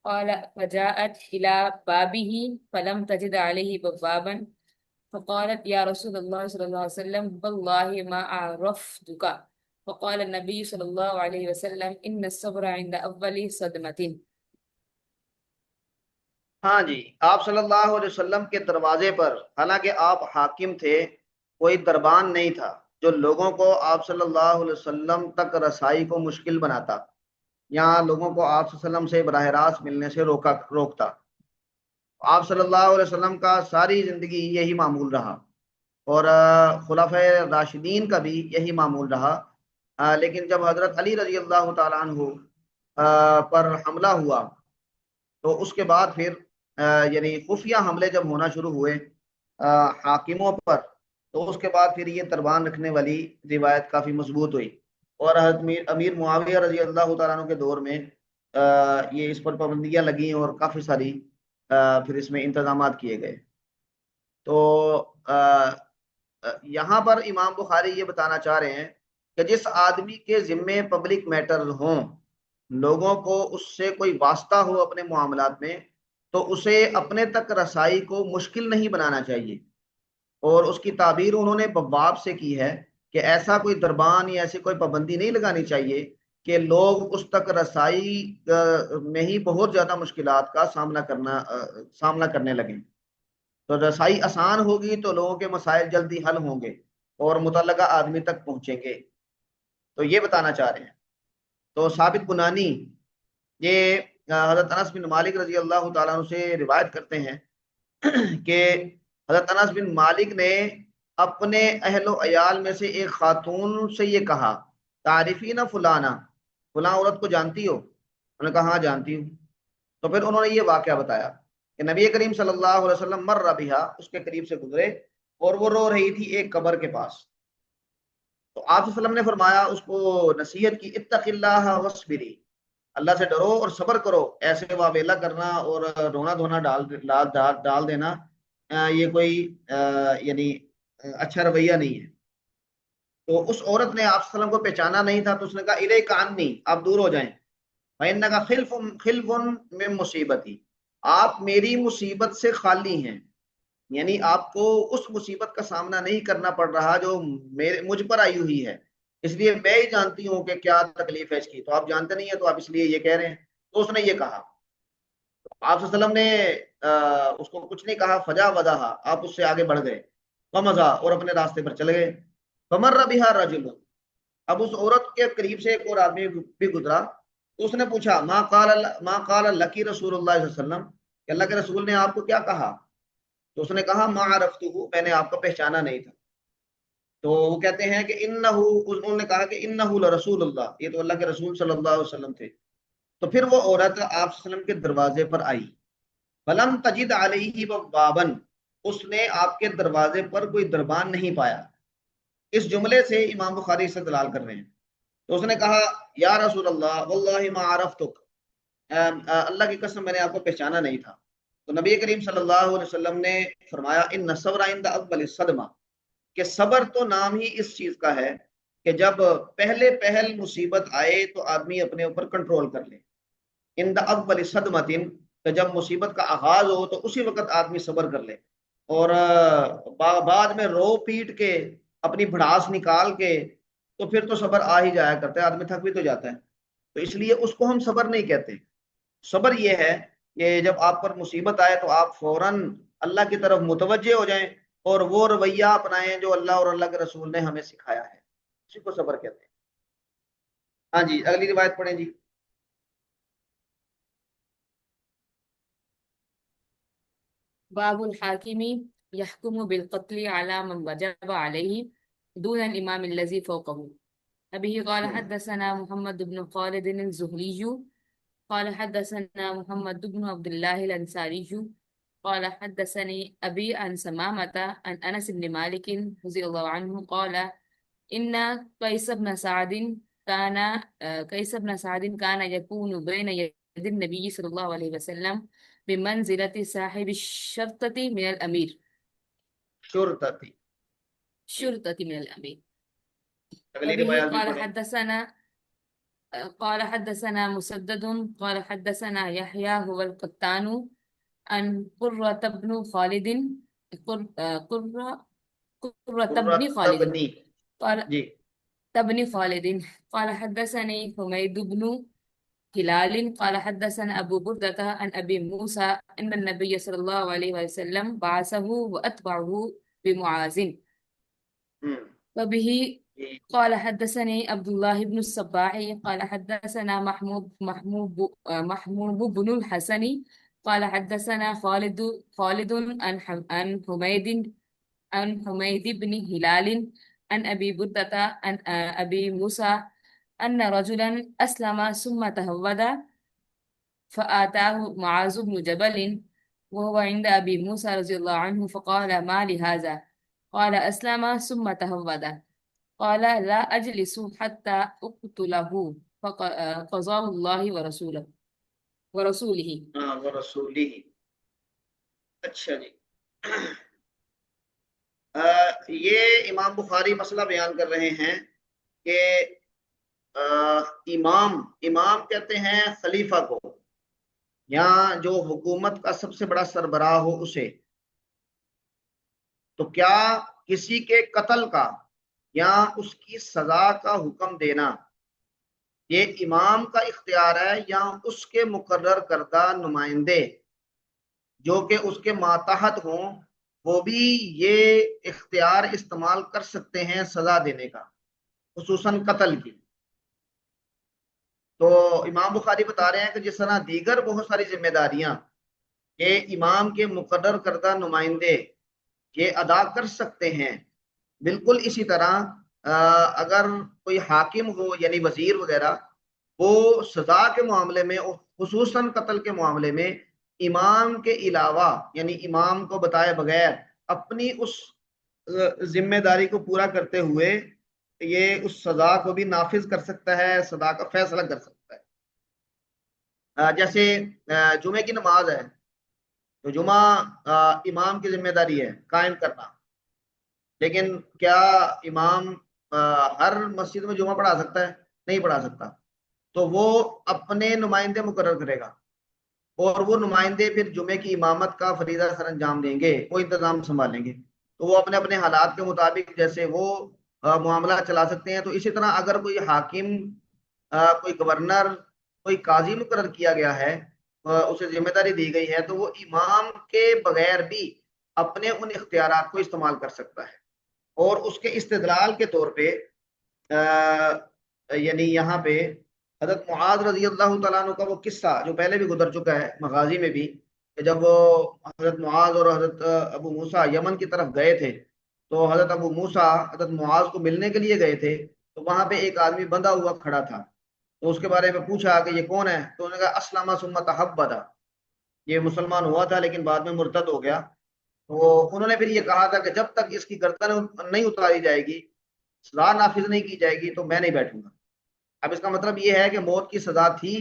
قال فجاءت إلى بابه فلم تجد عليه بوابا فقالت يا رسول الله صلى الله عليه وسلم والله ما عرفتك. فقال النبي صلى الله عليه وسلم إن الصبر عند أول صدمة. ہاں جی، آپ صلی اللہ علیہ وسلم کے دروازے پر، حالانکہ آپ حاکم تھے، کوئی دربان نہیں تھا جو لوگوں کو آپ صلی اللہ علیہ وسلم تک رسائی کو مشکل بناتا یا لوگوں کو آپ صلی اللہ علیہ وسلم سے براہ راست ملنے سے روکتا۔ آپ صلی اللہ علیہ وسلم کا ساری زندگی یہی معمول رہا، اور خلفائے راشدین کا بھی یہی معمول رہا، لیکن جب حضرت علی رضی اللہ تعالیٰ عنہ پر حملہ ہوا تو اس کے بعد پھر یعنی خفیہ حملے جب ہونا شروع ہوئے حاکموں پر، تو اس کے بعد پھر یہ دربان رکھنے والی روایت کافی مضبوط ہوئی، اور حضرت امیر معاویہ رضی اللہ تعالیٰ عنہ کے دور میں یہ اس پر پابندیاں لگیں اور کافی ساری پھر اس میں انتظامات کیے گئے۔ تو یہاں پر امام بخاری یہ بتانا چاہ رہے ہیں کہ جس آدمی کے ذمے پبلک میٹرز ہوں، لوگوں کو اس سے کوئی واسطہ ہو اپنے معاملات میں، تو اسے اپنے تک رسائی کو مشکل نہیں بنانا چاہیے، اور اس کی تعبیر انہوں نے بواب سے کی ہے کہ ایسا کوئی دربان یا ایسی کوئی پابندی نہیں لگانی چاہیے کہ لوگ اس تک رسائی میں ہی بہت زیادہ مشکلات کا سامنا کرنے لگیں۔ تو رسائی آسان ہوگی تو لوگوں کے مسائل جلدی حل ہوں گے اور متعلقہ آدمی تک پہنچیں گے، تو یہ بتانا چاہ رہے ہیں۔ تو ثابت بنانی یہ حضرت انس بن مالک رضی اللہ تعالیٰ عنہ سے روایت کرتے ہیں کہ حضرت انس بن مالک نے اپنے اہل و عیال میں سے ایک خاتون سے یہ کہا، تعریفین فلانا، فلاں عورت کو جانتی ہو؟ انہوں نے کہا ہاں جانتی ہوں۔ تو پھر انہوں نے یہ واقعہ بتایا کہ نبی کریم صلی اللہ علیہ وسلم مر بہا، اس کے قریب سے گزرے اور وہ رو رہی تھی ایک قبر کے پاس۔ تو آپ صلی اللہ علیہ وسلم نے فرمایا، اس کو نصیحت کی، اتق اللہ وصبری، اللہ سے ڈرو اور صبر کرو۔ ایسے واویلا کرنا اور رونا دھونا ڈال دینا یہ کوئی یعنی اچھا رویہ نہیں ہے۔ تو اس عورت نے آپ صلی اللہ علیہ وسلم کو پہچانا نہیں تھا، تو اس نے کہا الیک عنی، آپ دور ہو جائیں، فإنک خلف من مصیبتی، آپ میری مصیبت سے خالی ہیں، یعنی آپ کو اس مصیبت کا سامنا نہیں کرنا پڑ رہا جو مجھ پر آئی ہوئی ہے، اس لیے میں ہی جانتی ہوں کہ کیا تکلیف ہے اس کی، تو آپ جانتے نہیں ہیں تو آپ اس لیے یہ کہہ رہے ہیں۔ تو اس نے یہ کہا، آپ صلی اللہ علیہ وسلم نے اس کو کچھ نہیں کہا، فجا وضاحا، آپ اس سے آگے بڑھ گئے، فمضا، اور اپنے راستے پر چلے گئے۔ فمر بہا رجل، اب اس عورت کے قریب سے ایک اور آدمی بھی گزرا، تو اس نے پوچھا، ما قال لکی رسول اللہ صلی اللہ علیہ وسلم، کہ اللہ کے رسول نے آپ کو کیا کہا؟ تو اس نے کہا ما عرفتہ، میں نے آپ کو پہچانا نہیں تھا۔ تو وہ کہتے ہیں کہ انہوں نے کہا کہ انہ لرسول اللہ، یہ تو اللہ کے رسول صلی اللہ علیہ وسلم تھے۔ تو پھر وہ عورت آپ صلی اللہ علیہ وسلم کے دروازے پر آئی، فلم تجد علیہ بابن، اس نے آپ کے دروازے پر کوئی دربان نہیں پایا۔ اس جملے سے امام بخاری سے دلال کر رہے ہیں۔ تو اس نے کہا، یا رسول اللہ واللہ ما عرفتک، اللہ کی قسم میں نے آپ کو پہچانا نہیں تھا۔ تو نبی کریم صلی اللہ علیہ وسلم نے فرمایا، ان صبر عند اول الصدمہ، کہ صبر تو نام ہی اس چیز کا ہے کہ جب پہل مصیبت آئے تو آدمی اپنے اوپر کنٹرول کر لے۔ عند اول صدمۃ، کہ جب مصیبت کا آغاز ہو تو اسی وقت آدمی صبر کر لے، اور بعد میں رو پیٹ کے اپنی بھڑاس نکال کے تو پھر تو صبر آ ہی جایا کرتا ہے، آدمی تھک بھی تو جاتا ہے۔ تو اس لیے اس کو ہم صبر نہیں کہتے۔ صبر یہ ہے کہ جب آپ پر مصیبت آئے تو آپ فوراً اللہ کی طرف متوجہ ہو جائیں اور وہ رویہ اپنائیں جو اللہ اور اللہ کے رسول نے ہمیں سکھایا ہے، اسی کو صبر کہتے ہیں۔ ہاں جی، اگلی روایت پڑھیں جی۔ باب الحاكم يحكم بالقتل على من وجب عليه دون الإمام الذي فوقه. أبيه قال حدثنا محمد بن خالد الزهري قال حدثنا محمد بن عبد الله الأنصاري قال حدثني أبي عن سمامة عن أنس بن مالك رضي الله عنه قال إن قيس بن سعد كان يكون بين يدي النبي صلى الله عليه وسلم بمنزلة صاحب الشرطة من الأمير. شرطتی، شرطة من الأمير. اگلی وبه روایت بھی پڑھیں۔ قال حدثنا مسدد قال حدثنا يحيى هو القطان عن قرة بن خالد قرة بن خالد قرۃ قال جی، بن خالد قال حدثني حميد بن هلال قال حدثنا أبو بردة عن أبي موسى أن النبي صلى الله عليه وسلم بعثه وأتبعه بمعاذ. وبه جی، قال حدثني عبد الله بن الصباح قال حدثنا محمود بن الحسن قال حدثنا خالد عن حميد بن هلال عن أبي بردة عن أبي موسى أن رجلا أسلم ثم تهود فآتاه معاذ بن جبل وهو عند أبي موسى رضي الله عنه فقال ما لهذا؟ قال أسلم ثم تهود. قال لا أجلس حتى أقتله فقضاه الله ورسوله. ہاں وہ رسولی. اچھا جی. یہ امام بخاری مسئلہ بیان کر رہے ہیں کہ امام کہتے ہیں خلیفہ کو، یا جو حکومت کا سب سے بڑا سربراہ ہو اسے. تو کیا کسی کے قتل کا یا اس کی سزا کا حکم دینا یہ امام کا اختیار ہے، یا اس کے مقرر کردہ نمائندے جو کہ اس کے ماتحت ہوں وہ بھی یہ اختیار استعمال کر سکتے ہیں سزا دینے کا، خصوصاً قتل کی؟ تو امام بخاری بتا رہے ہیں کہ جس طرح دیگر بہت ساری ذمہ داریاں کہ امام کے مقرر کردہ نمائندے یہ ادا کر سکتے ہیں، بالکل اسی طرح اگر کوئی حاکم ہو یعنی وزیر وغیرہ، وہ سزا کے معاملے میں اور خصوصاً قتل کے معاملے میں امام کے علاوہ یعنی امام کو بتائے بغیر اپنی اس ذمہ داری کو پورا کرتے ہوئے یہ اس سزا کو بھی نافذ کر سکتا ہے، سزا کا فیصلہ کر سکتا ہے. جیسے جمعے کی نماز ہے تو جمعہ امام کی ذمہ داری ہے قائم کرنا، لیکن کیا امام ہر مسجد میں جمعہ پڑھا سکتا ہے؟ نہیں پڑھا سکتا. تو وہ اپنے نمائندے مقرر کرے گا اور وہ نمائندے پھر جمعے کی امامت کا فریضہ سر انجام دیں گے، وہ انتظام سنبھالیں گے. تو وہ اپنے اپنے حالات کے مطابق جیسے وہ معاملہ چلا سکتے ہیں. تو اسی طرح اگر کوئی حاکم، کوئی گورنر، کوئی قاضی مقرر کیا گیا ہے، اسے ذمہ داری دی گئی ہے، تو وہ امام کے بغیر بھی اپنے ان اختیارات کو استعمال کر سکتا ہے. اور اس کے استدلال کے طور پہ یعنی یہاں پہ حضرت معاذ رضی اللہ تعالیٰ عنہ کا وہ قصہ جو پہلے بھی گزر چکا ہے مغازی میں بھی، کہ جب وہ حضرت معاذ اور حضرت ابو موسیٰ یمن کی طرف گئے تھے، تو حضرت ابو موسیٰ حضرت معاذ کو ملنے کے لیے گئے تھے، تو وہاں پہ ایک آدمی بندھا ہوا کھڑا تھا. تو اس کے بارے میں پوچھا کہ یہ کون ہے؟ تو انہوں نے کہا اسلم ثم تحبدا، یہ مسلمان ہوا تھا لیکن بعد میں مرتد ہو گیا. تو انہوں نے پھر یہ کہا تھا کہ جب تک اس کی گردن نہیں اتاری جائے گی، سزا نافذ نہیں کی جائے گی، تو میں نہیں بیٹھوں گا. اب اس کا مطلب یہ ہے کہ موت کی سزا تھی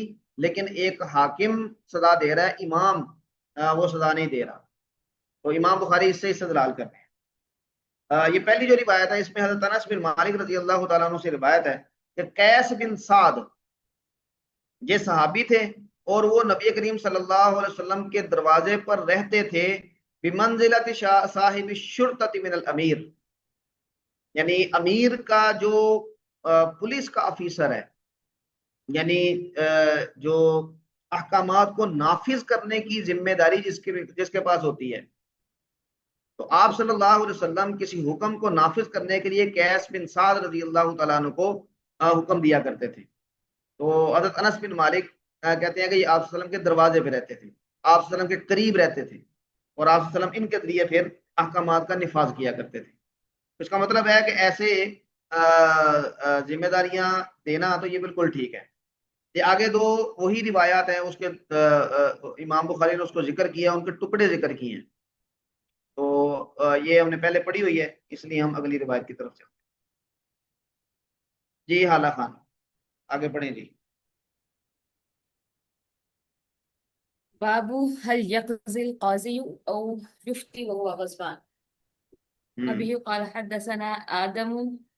لیکن ایک حاکم سزا دے رہا ہے، امام وہ سزا نہیں دے رہا. تو امام بخاری اس سے استدلال کر رہے ہیں. یہ پہلی جو روایت ہے اس میں حضرت انس بن مالک رضی اللہ تعالیٰ عنہ سے روایت ہے کہ قیس بن سعد یہ صحابی تھے اور وہ نبی کریم صلی اللہ علیہ وسلم کے دروازے پر رہتے تھے بمنزلت صاحب الشرطۃ من الامیر، یعنی امیر کا جو پولیس کا آفیسر ہے، یعنی جو احکامات کو نافذ کرنے کی ذمہ داری جس کے پاس ہوتی ہے. تو آپ صلی اللہ علیہ وسلم کسی حکم کو نافذ کرنے کے لیے قیس بن سعد رضی اللہ تعالیٰ عنہ کو حکم دیا کرتے تھے. تو حضرت انس بن مالک کہتے ہیں کہ یہ آپ صلی اللہ علیہ وسلم کے دروازے پہ رہتے تھے، آپ صلی اللہ علیہ وسلم کے قریب رہتے تھے، اور آپ صلی اللہ علیہ وسلم ان کے ذریعے پھر احکامات کا نفاذ کیا کرتے تھے. اس کا مطلب ہے کہ ایسے ذمہ داریاں دینا تو یہ بالکل ٹھیک ہے. یہ آگے دو وہی روایات ہیں، اس کے امام بخاری نے اس کو ذکر کیا، ان کے ٹکڑے ذکر کیے ہیں. تو یہ ہم نے پہلے پڑھی ہوئی ہے، اس لیے ہم اگلی روایت کی طرف چلتے ہیں. جی حالہ خان آگے پڑھیں جی. باب هل يقضي القاضي أو يفتي وهو غضبان. أبي قال حدثنا آدم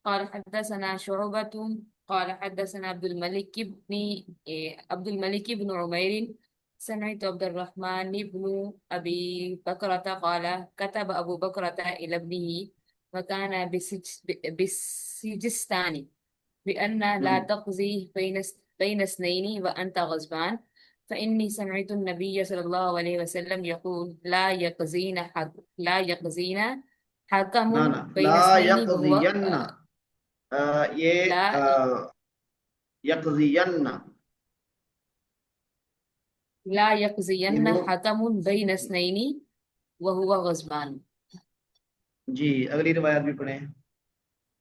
قال حدثنا شعبة قال حدثنا عبد الملك بن عمير سمعت عبد الرحمن بن أبي بكرة قال كتب أبو بكرة إلى ابنه وكان بسجستان بأن لا تقضي بين اثنين وأنت غضبان، فإني سمعت النبي صلى الله عليه وسلم يقول لا يقضين حكم بين لا اثنين وهو یقضین، یہ لا یقضین یہ يقضين نور. حكم بين اثنين وهو غضبان. جی اگلی روایت بھی پڑھیں.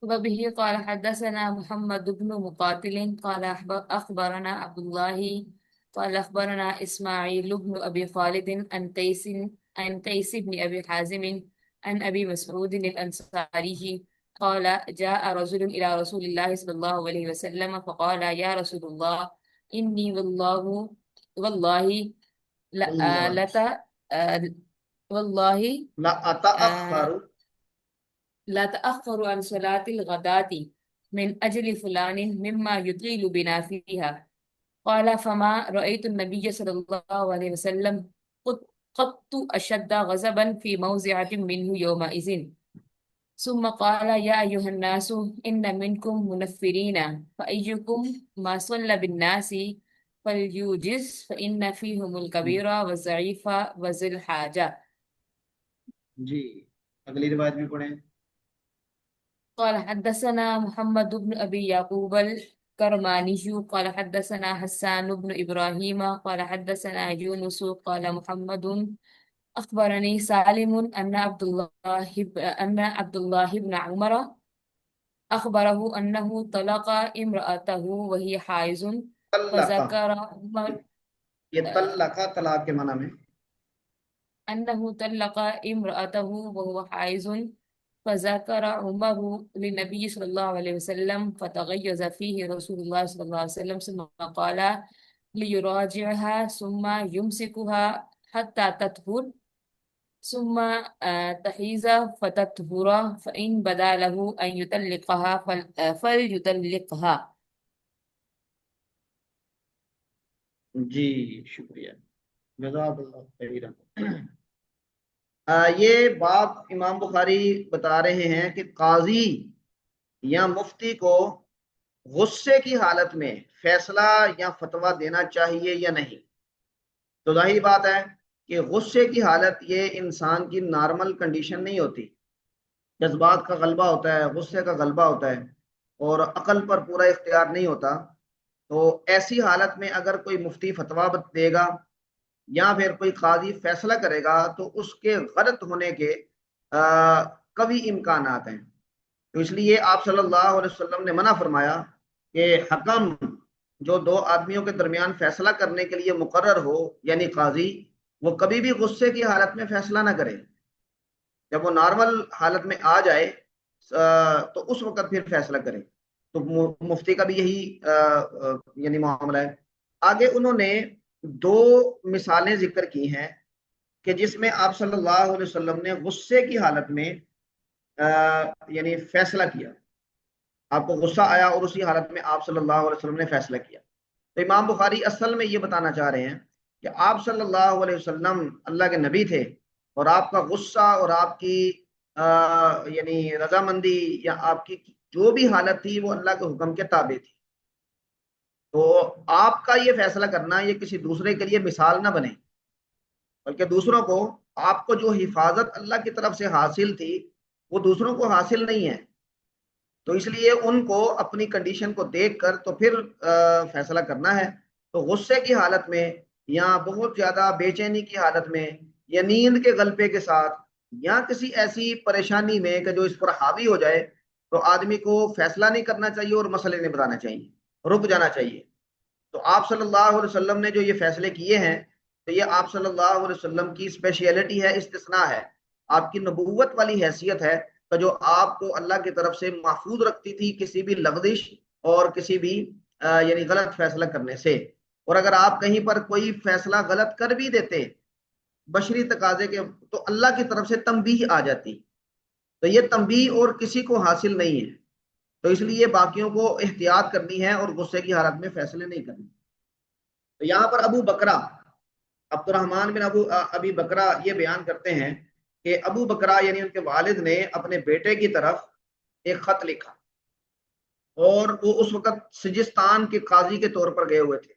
وبه قال حدثنا محمد بن مقاتل قال أخبرنا عبد الله قال أخبرنا إسماعيل بن أبي خالد عن قيس بن أبي حازم عن أبي مسعود الأنصاري قال جاء رجل إلى رسول الله صلى الله عليه وسلم فقال يا رسول الله إني والله لا والله لت والله لا آه، اتاخر. لا تأخر عن صلاة الغداة من أجل فلان مما يطيل بنا فيها. قال فما رأيت النبي صلى الله عليه وسلم قط أشد غضبا في موضع منه يومئذ. ثم قال يا أيها الناس إن منكم منفرين فأيكم ما صلى بالناس فليوجز فإن فيهم الكبير والضعيف وذي الحاجة. جی اگلی روایت بھی پڑھیں. قال حدثنا محمد بن أبي يعقوب الكرماني قال حدثنا حسان بن إبراهيم قال حدثنا يونس قال محمد أخبرني سالم أن عبد الله بن عمر أخبره أنه طلق امرأته وهي حائض طلقہ، فذكر عمر یہ طلقہ طلاق کے معنی میں. أنه طلق امرأته وهو حائض فذكر عمر للنبي صلى الله عليه وسلم فتغيظ فيه رسول الله صلى الله عليه وسلم ثم قال ليراجعها ثم يمسكها حتى تطهر ثم تحيز فتطهر فإن بدا له أن يطلقها فليطلقها. جی شکریہ، جزاک اللہ خیرا. یہ باب امام بخاری بتا رہے ہیں کہ قاضی یا مفتی کو غصے کی حالت میں فیصلہ یا فتویٰ دینا چاہیے یا نہیں. تو ظاہر بات ہے کہ غصے کی حالت یہ انسان کی نارمل کنڈیشن نہیں ہوتی. جذبات کا غلبہ ہوتا ہے، غصے کا غلبہ ہوتا ہے اور عقل پر پورا اختیار نہیں ہوتا. تو ایسی حالت میں اگر کوئی مفتی فتویٰ دے گا یا پھر کوئی قاضی فیصلہ کرے گا تو اس کے غلط ہونے کے کبھی امکانات ہیں. تو اس لیے آپ صلی اللہ علیہ وسلم نے منع فرمایا کہ حکم جو دو آدمیوں کے درمیان فیصلہ کرنے کے لیے مقرر ہو یعنی قاضی، وہ کبھی بھی غصے کی حالت میں فیصلہ نہ کرے. جب وہ نارمل حالت میں آ جائے تو اس وقت پھر فیصلہ کرے. تو مفتی کا بھی یہی یعنی معاملہ ہے. آگے انہوں نے دو مثالیں ذکر کی ہیں کہ جس میں آپ صلی اللہ علیہ وسلم نے غصے کی حالت میں یعنی فیصلہ کیا. آپ کو غصہ آیا اور اسی حالت میں آپ صلی اللہ علیہ وسلم نے فیصلہ کیا. تو امام بخاری اصل میں یہ بتانا چاہ رہے ہیں کہ آپ صلی اللہ علیہ وسلم اللہ کے نبی تھے اور آپ کا غصہ اور آپ کی یعنی رضامندی یا آپ کی جو بھی حالت تھی وہ اللہ کے حکم کے تابع تھی. تو آپ کا یہ فیصلہ کرنا یہ کسی دوسرے کے لیے مثال نہ بنے، بلکہ دوسروں کو آپ کو جو حفاظت اللہ کی طرف سے حاصل تھی وہ دوسروں کو حاصل نہیں ہے. تو اس لیے ان کو اپنی کنڈیشن کو دیکھ کر تو پھر فیصلہ کرنا ہے. تو غصے کی حالت میں یا بہت زیادہ بے چینی کی حالت میں یا نیند کے غلبے کے ساتھ یا کسی ایسی پریشانی میں کہ جو اس پر حاوی ہو جائے تو آدمی کو فیصلہ نہیں کرنا چاہیے اور مسئلے نہیں بتانا چاہیے، رک جانا چاہیے. تو آپ صلی اللہ علیہ وسلم نے جو یہ فیصلے کیے ہیں تو یہ آپ صلی اللہ علیہ وسلم کی اسپیشیلٹی ہے، استثناء ہے، آپ کی نبوت والی حیثیت ہے کہ جو آپ کو اللہ کی طرف سے محفوظ رکھتی تھی کسی بھی لغزش اور کسی بھی یعنی غلط فیصلہ کرنے سے. اور اگر آپ کہیں پر کوئی فیصلہ غلط کر بھی دیتے بشری تقاضے کے تو اللہ کی طرف سے تنبیہ آ جاتی. تو یہ تنبیہ اور کسی کو حاصل نہیں ہے. تو اس لیے باقیوں کو احتیاط کرنی ہے اور غصے کی حالت میں فیصلے نہیں کرنے. تو یہاں پر ابو بکرہ عبد الرحمن بن ابی بکرہ یہ بیان کرتے ہیں کہ ابو بکرہ یعنی ان کے والد نے اپنے بیٹے کی طرف ایک خط لکھا اور وہ اس وقت سجستان کے قاضی کے طور پر گئے ہوئے تھے.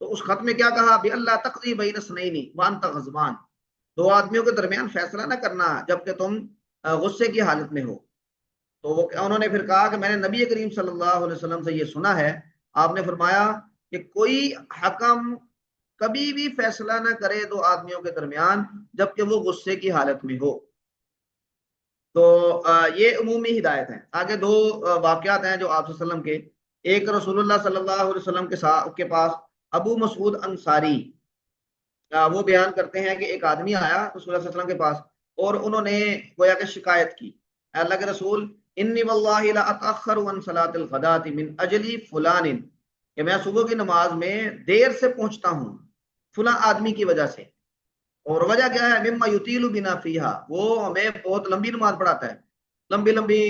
تو اس خط میں کیا کہا بھی اللہ تقضی بین اثنین وانت غضبان، دو آدمیوں کے درمیان فیصلہ نہ کرنا جبکہ تم غصے کی حالت میں ہو. تو انہوں نے پھر کہا کہ میں نے نبی کریم صلی اللہ علیہ وسلم سے یہ سنا ہے، آپ نے فرمایا کہ کوئی حکم کبھی بھی فیصلہ نہ کرے دو آدمیوں کے درمیان جبکہ وہ غصے کی حالت میں ہو. تو یہ عمومی ہدایت ہے. آگے دو واقعات ہیں جو آپ صلی اللہ علیہ وسلم کے. ایک رسول اللہ صلی اللہ علیہ وسلم کے پاس ابو مسعود انصاری وہ بیان کرتے ہیں کہ ایک آدمی آیا رسول اللہ صلی اللہ علیہ وسلم کے پاس، اور انہوں نے گویا کہ شکایت کی، اے اللہ کے رسول، انی واللہ لا اتاخر عن صلاۃ الغداۃ من اجلی فلان، کہ میں صبح کی نماز میں دیر سے پہنچتا ہوں فلاں آدمی کی وجہ سے، اور وجہ کیا ہے، مما یطیل بنا فیہا، وہ ہمیں بہت لمبی نماز پڑھاتا ہے، لمبی لمبی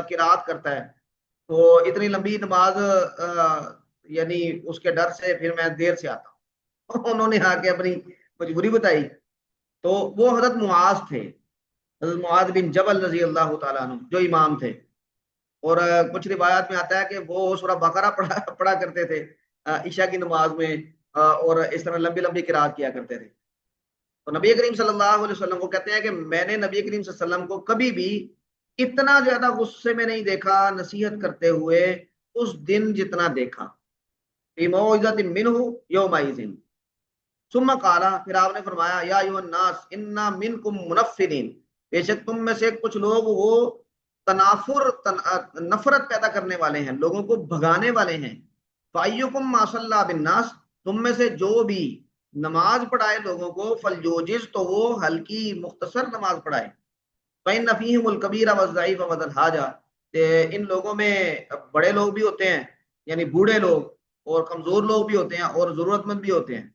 قرات کرتا ہے، تو اتنی لمبی نماز یعنی اس کے ڈر سے پھر میں دیر سے آتا ہوں۔ انہوں نے آ کے اپنی مجبوری بتائی، تو وہ حضرت معاذ تھے، حضرت معاذ بن جبل رضی اللہ تعالیٰ عنہ جو امام تھے، اور کچھ روایات میں آتا ہے کہ وہ سورہ بقرہ پڑھا کرتے تھے عشاء کی نماز میں، اور اس طرح لمبی لمبی قرات کیا کرتے تھے۔ تو نبی کریم صلی اللہ علیہ وسلم کو کہتے ہیں کہ میں نے نبی کریم صلی اللہ علیہ وسلم کو کبھی بھی اتنا زیادہ غصے میں نہیں دیکھا نصیحت کرتے ہوئے اس دن جتنا دیکھا، فی موعظۃ منہ یومئذ، ثم قال، پھر آپ نے فرمایا، یا ایھا الناس انا منکم منفرین، بے شک تم میں سے کچھ لوگ وہ نفرت پیدا کرنے والے ہیں، لوگوں کو بھگانے والے ہیں، فایکم ما صلی بالناس، تم میں سے جو بھی نماز پڑھائے لوگوں کو، فلیوجز، تو وہ ہلکی مختصر نماز پڑھائے، فإن فیہم الکبیر والضعیف وذا الحاجہ، ان لوگوں میں بڑے لوگ بھی ہوتے ہیں، یعنی بوڑھے لوگ، اور کمزور لوگ بھی ہوتے ہیں، اور ضرورت مند بھی ہوتے ہیں۔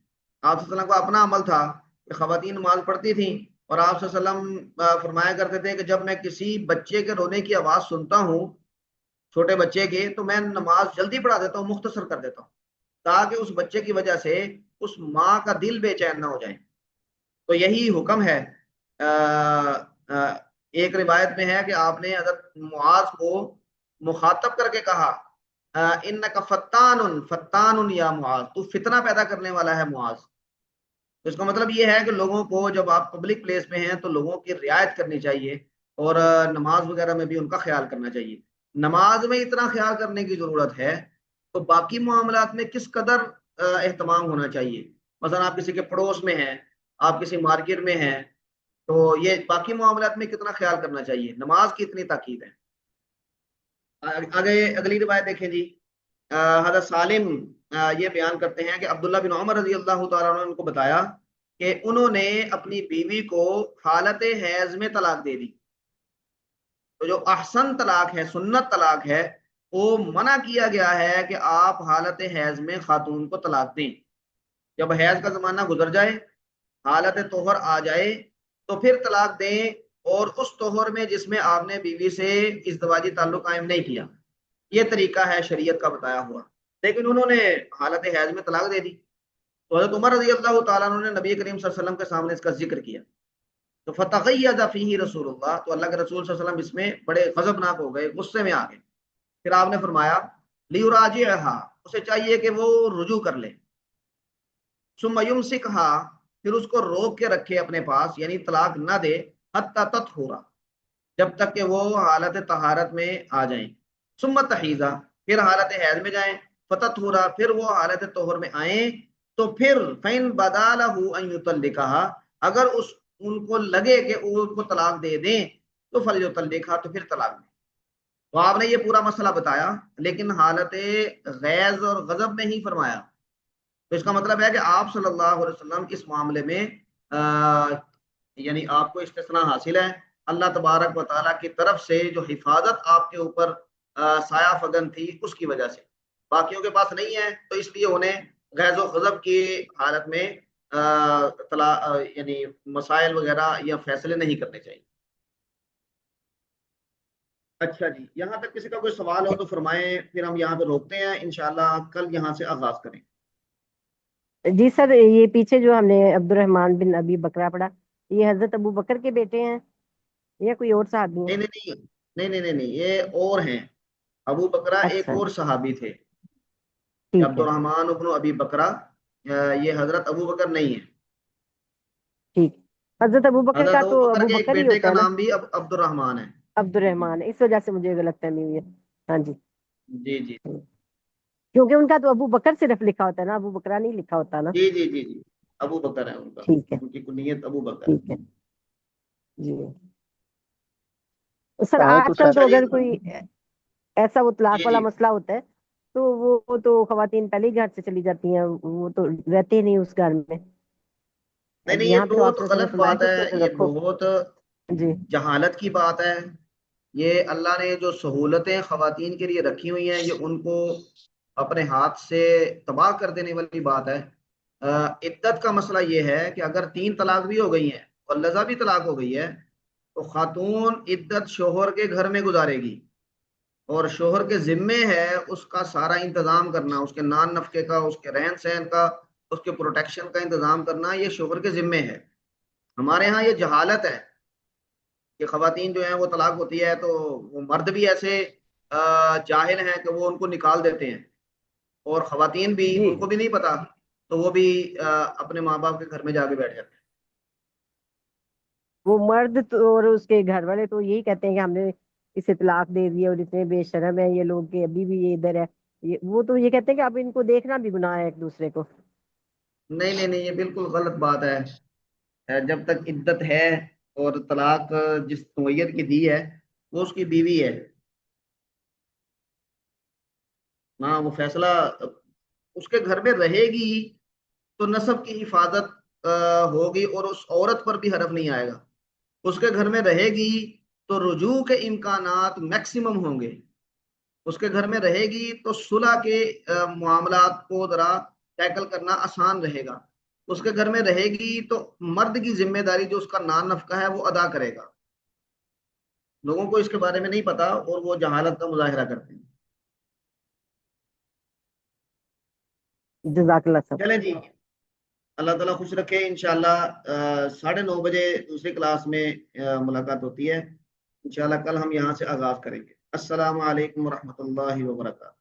آپ صلی اللہ علیہ وسلم کا اپنا عمل تھا کہ خواتین نماز پڑھتی تھیں، اور آپ صلی اللہ علیہ وسلم فرمایا کرتے تھے کہ جب میں کسی بچے کے رونے کی آواز سنتا ہوں، چھوٹے بچے کے، تو میں نماز جلدی پڑھا دیتا ہوں، مختصر کر دیتا ہوں، تاکہ اس بچے کی وجہ سے اس ماں کا دل بے چین نہ ہو جائے۔ تو یہی حکم ہے۔ ایک روایت میں ہے کہ آپ نے حضرت معاذ کو مخاطب کر کے کہا، انک فتان فتان یا معاذ، تو فتنہ پیدا کرنے والا ہے معاذ۔ تو اس کا مطلب یہ ہے کہ لوگوں کو جب آپ پبلک پلیس میں ہیں تو لوگوں کی رعایت کرنی چاہیے، اور نماز وغیرہ میں بھی ان کا خیال کرنا چاہیے۔ نماز میں اتنا خیال کرنے کی ضرورت ہے تو باقی معاملات میں کس قدر اہتمام ہونا چاہیے۔ مثلا آپ کسی کے پڑوس میں ہیں، آپ کسی مارکیٹ میں ہیں، تو یہ باقی معاملات میں کتنا خیال کرنا چاہیے، نماز کی اتنی تاکید ہے۔ آگے اگلی روایت دیکھیں جی، حضرت سالم یہ بیان کرتے ہیں کہ عبداللہ بن عمر رضی اللہ تعالیٰ عنہ نے ان کو بتایا کہ انہوں نے اپنی بیوی کو حالت حیض میں طلاق دے دی۔ تو جو احسن طلاق ہے، سنت طلاق ہے، وہ منع کیا گیا ہے کہ آپ حالت حیض میں خاتون کو طلاق دیں۔ جب حیض کا زمانہ گزر جائے، حالت طہر آ جائے، تو پھر طلاق دیں، اور اس طہر میں جس میں آپ نے بیوی سے ازدواجی تعلق قائم نہیں کیا۔ یہ طریقہ ہے شریعت کا بتایا ہوا، لیکن انہوں نے حالت حیض میں طلاق دے دی۔ تو حضرت عمر رضی اللہ تعالیٰ عنہ نے نبی کریم صلی اللہ علیہ وسلم کے سامنے اس کا ذکر کیا، تو فتغیظ فیہ رسول اللہ، تو اللہ کے رسول صلی اللہ علیہ وسلم اس میں بڑے غضبناک ہو گئے، غصے میں آ گئے۔ پھر آپ نے فرمایا، لیراجعھا، اسے چاہیے کہ وہ رجوع کر لے، ثم یمسکھا، پھر اس کو روک کے رکھے اپنے پاس، یعنی طلاق نہ دے، حتی تطہر، جب تک کہ وہ حالت طہارت میں آ جائیں، ثم تحیضا، پھر حالت حیض میں جائیں، فتطہرا، پھر وہ حالت طہر میں آئیں، تو پھر فین بدا لہ ان یطلقھا، اگر ان کو لگے کہ وہ ان کو طلاق دے دیں تو فلیطلقھا، تو پھر طلاق دیں۔ تو آپ نے یہ پورا مسئلہ بتایا، لیکن حالت غیظ اور غضب میں ہی فرمایا۔ تو اس کا مطلب ہے کہ آپ صلی اللہ علیہ وسلم اس معاملے میں یعنی آپ کو استثناء حاصل ہے، اللہ تبارک و تعالیٰ کی طرف سے جو حفاظت آپ کے اوپر سایہ فگن تھی اس کی وجہ سے، باقیوں کے پاس نہیں ہے، تو اس لیے انہیں غیظ و غضب کی حالت میں یعنی مسائل وغیرہ یا فیصلے نہیں کرنے چاہیے۔ اچھا جی، یہاں تک کسی کا کوئی سوال ہو تو فرمائیں، پھر ہم یہاں پہ روکتے ہیں، انشاءاللہ کل یہاں سے آغاز کریں۔ جی سر، یہ پیچھے جو ہم نے عبد الرحمن بن ابی بکرہ پڑھا، یہ حضرت ابو بکر کے بیٹے ہیں یا کوئی اور صحابی ہیں؟ نہیں نہیں نہیں نہیں نہیں نہیں، یہ اور ہیں، ابو بکرہ ایک اچھا اور صحابی تھے، ٹھیک عبد ہے، الرحمن ابن ابی بکرہ، یہ حضرت ابو بکر نہیں ہے۔ ٹھیک۔ حضرت ابو بکر حضرت کا ابو تو بکر ابو کے ایک بکر ہی بیٹے ہوتا کا ہے نا، نام بھی عبد الرحمن ہے۔ عبد الرحمن، اس وجہ سے مجھے غلط فہمی ہوئی ہے۔ ہاں جی، جی جی کیونکہ ان کا تو ابو بکر صرف لکھا ہوتا ہے نا، ابو بکرہ نہیں لکھا ہوتا نا۔ جی جی جی جی، ابو بکر ہے ان کا، ٹھیک ہے، ان کی کنیت ابو بکر ہے۔ ٹھیک ہے جی سر۔ آیت آج کل اچھا تو جی اگر کوئی ایسا وہ طلاق جی والا جی مسئلہ ہوتا ہے تو وہ تو خواتین پہلے ہی گھر سے چلی جاتی ہیں، وہ تو رہتے ہی نہیں اس گھر میں. نہیں نہیں، یہ یہاں پہ تو بہت آپ نے غلط فرمایا بات کہ ہے، اس کو یہ رکھو. بہت جی جہالت کی بات ہے. یہ اللہ نے جو سہولتیں خواتین کے لیے رکھی ہوئی ہیں، یہ ان کو اپنے ہاتھ سے تباہ کر دینے والی بات ہے. عدت کا مسئلہ یہ ہے کہ اگر 3 طلاق بھی ہو گئی ہیں اور لذا بھی طلاق ہو گئی ہے تو خاتون عدت شوہر کے گھر میں گزارے گی، اور شوہر کے ذمے ہے اس کا سارا انتظام کرنا، اس کے نان نفقے کا، اس کے رہن سہن کا، اس کے پروٹیکشن کا انتظام کرنا، یہ شوہر کے ذمے ہے. ہمارے ہاں یہ جہالت ہے کہ خواتین جو ہیں وہ طلاق ہوتی ہے تو وہ مرد بھی ایسے جاہل ہیں کہ وہ ان کو نکال دیتے ہیں، اور خواتین بھی جی. ان کو بھی نہیں پتا تو وہ بھی اپنے ماں باپ کے گھر میں جا کے بیٹھ جاتے ہیں. وہ مرد تو اور اس کے گھر والے تو یہی کہتے ہیں کہ ہم نے اسے طلاق دے دی اور اتنے بے شرم ہیں یہ لوگ کہ ابھی بھی یہ ادھر ہے. وہ تو یہ کہتے ہیں کہ اب ان کو دیکھنا بھی گناہ ہے ایک دوسرے کو. نہیں نہیں نہیں، یہ بالکل غلط بات ہے. جب تک عدت ہے اور طلاق جس نوعیت کی دی ہے وہ اس کی بیوی ہے، نہ وہ فیصلہ اس کے گھر میں رہے گی تو نسب کی حفاظت ہوگی اور اس عورت پر بھی حرف نہیں آئے گا. اس کے گھر میں رہے گی تو رجوع کے امکانات میکسیمم ہوں گے. اس کے گھر میں رہے گی تو صلح کے معاملات کو ذرا ٹیکل کرنا آسان رہے گا. اس کے گھر میں رہے گی تو مرد کی ذمہ داری جو اس کا نان نفقہ ہے وہ ادا کرے گا. لوگوں کو اس کے بارے میں نہیں پتا اور وہ جہالت کا مظاہرہ کرتے ہیں. جزاک اللہ صاحب. چلیں جی، اللہ تعالیٰ خوش رکھے. انشاءاللہ 9:30 دوسری کلاس میں ملاقات ہوتی ہے. انشاءاللہ کل ہم یہاں سے آغاز کریں گے. السلام علیکم ورحمۃ اللہ وبرکاتہ.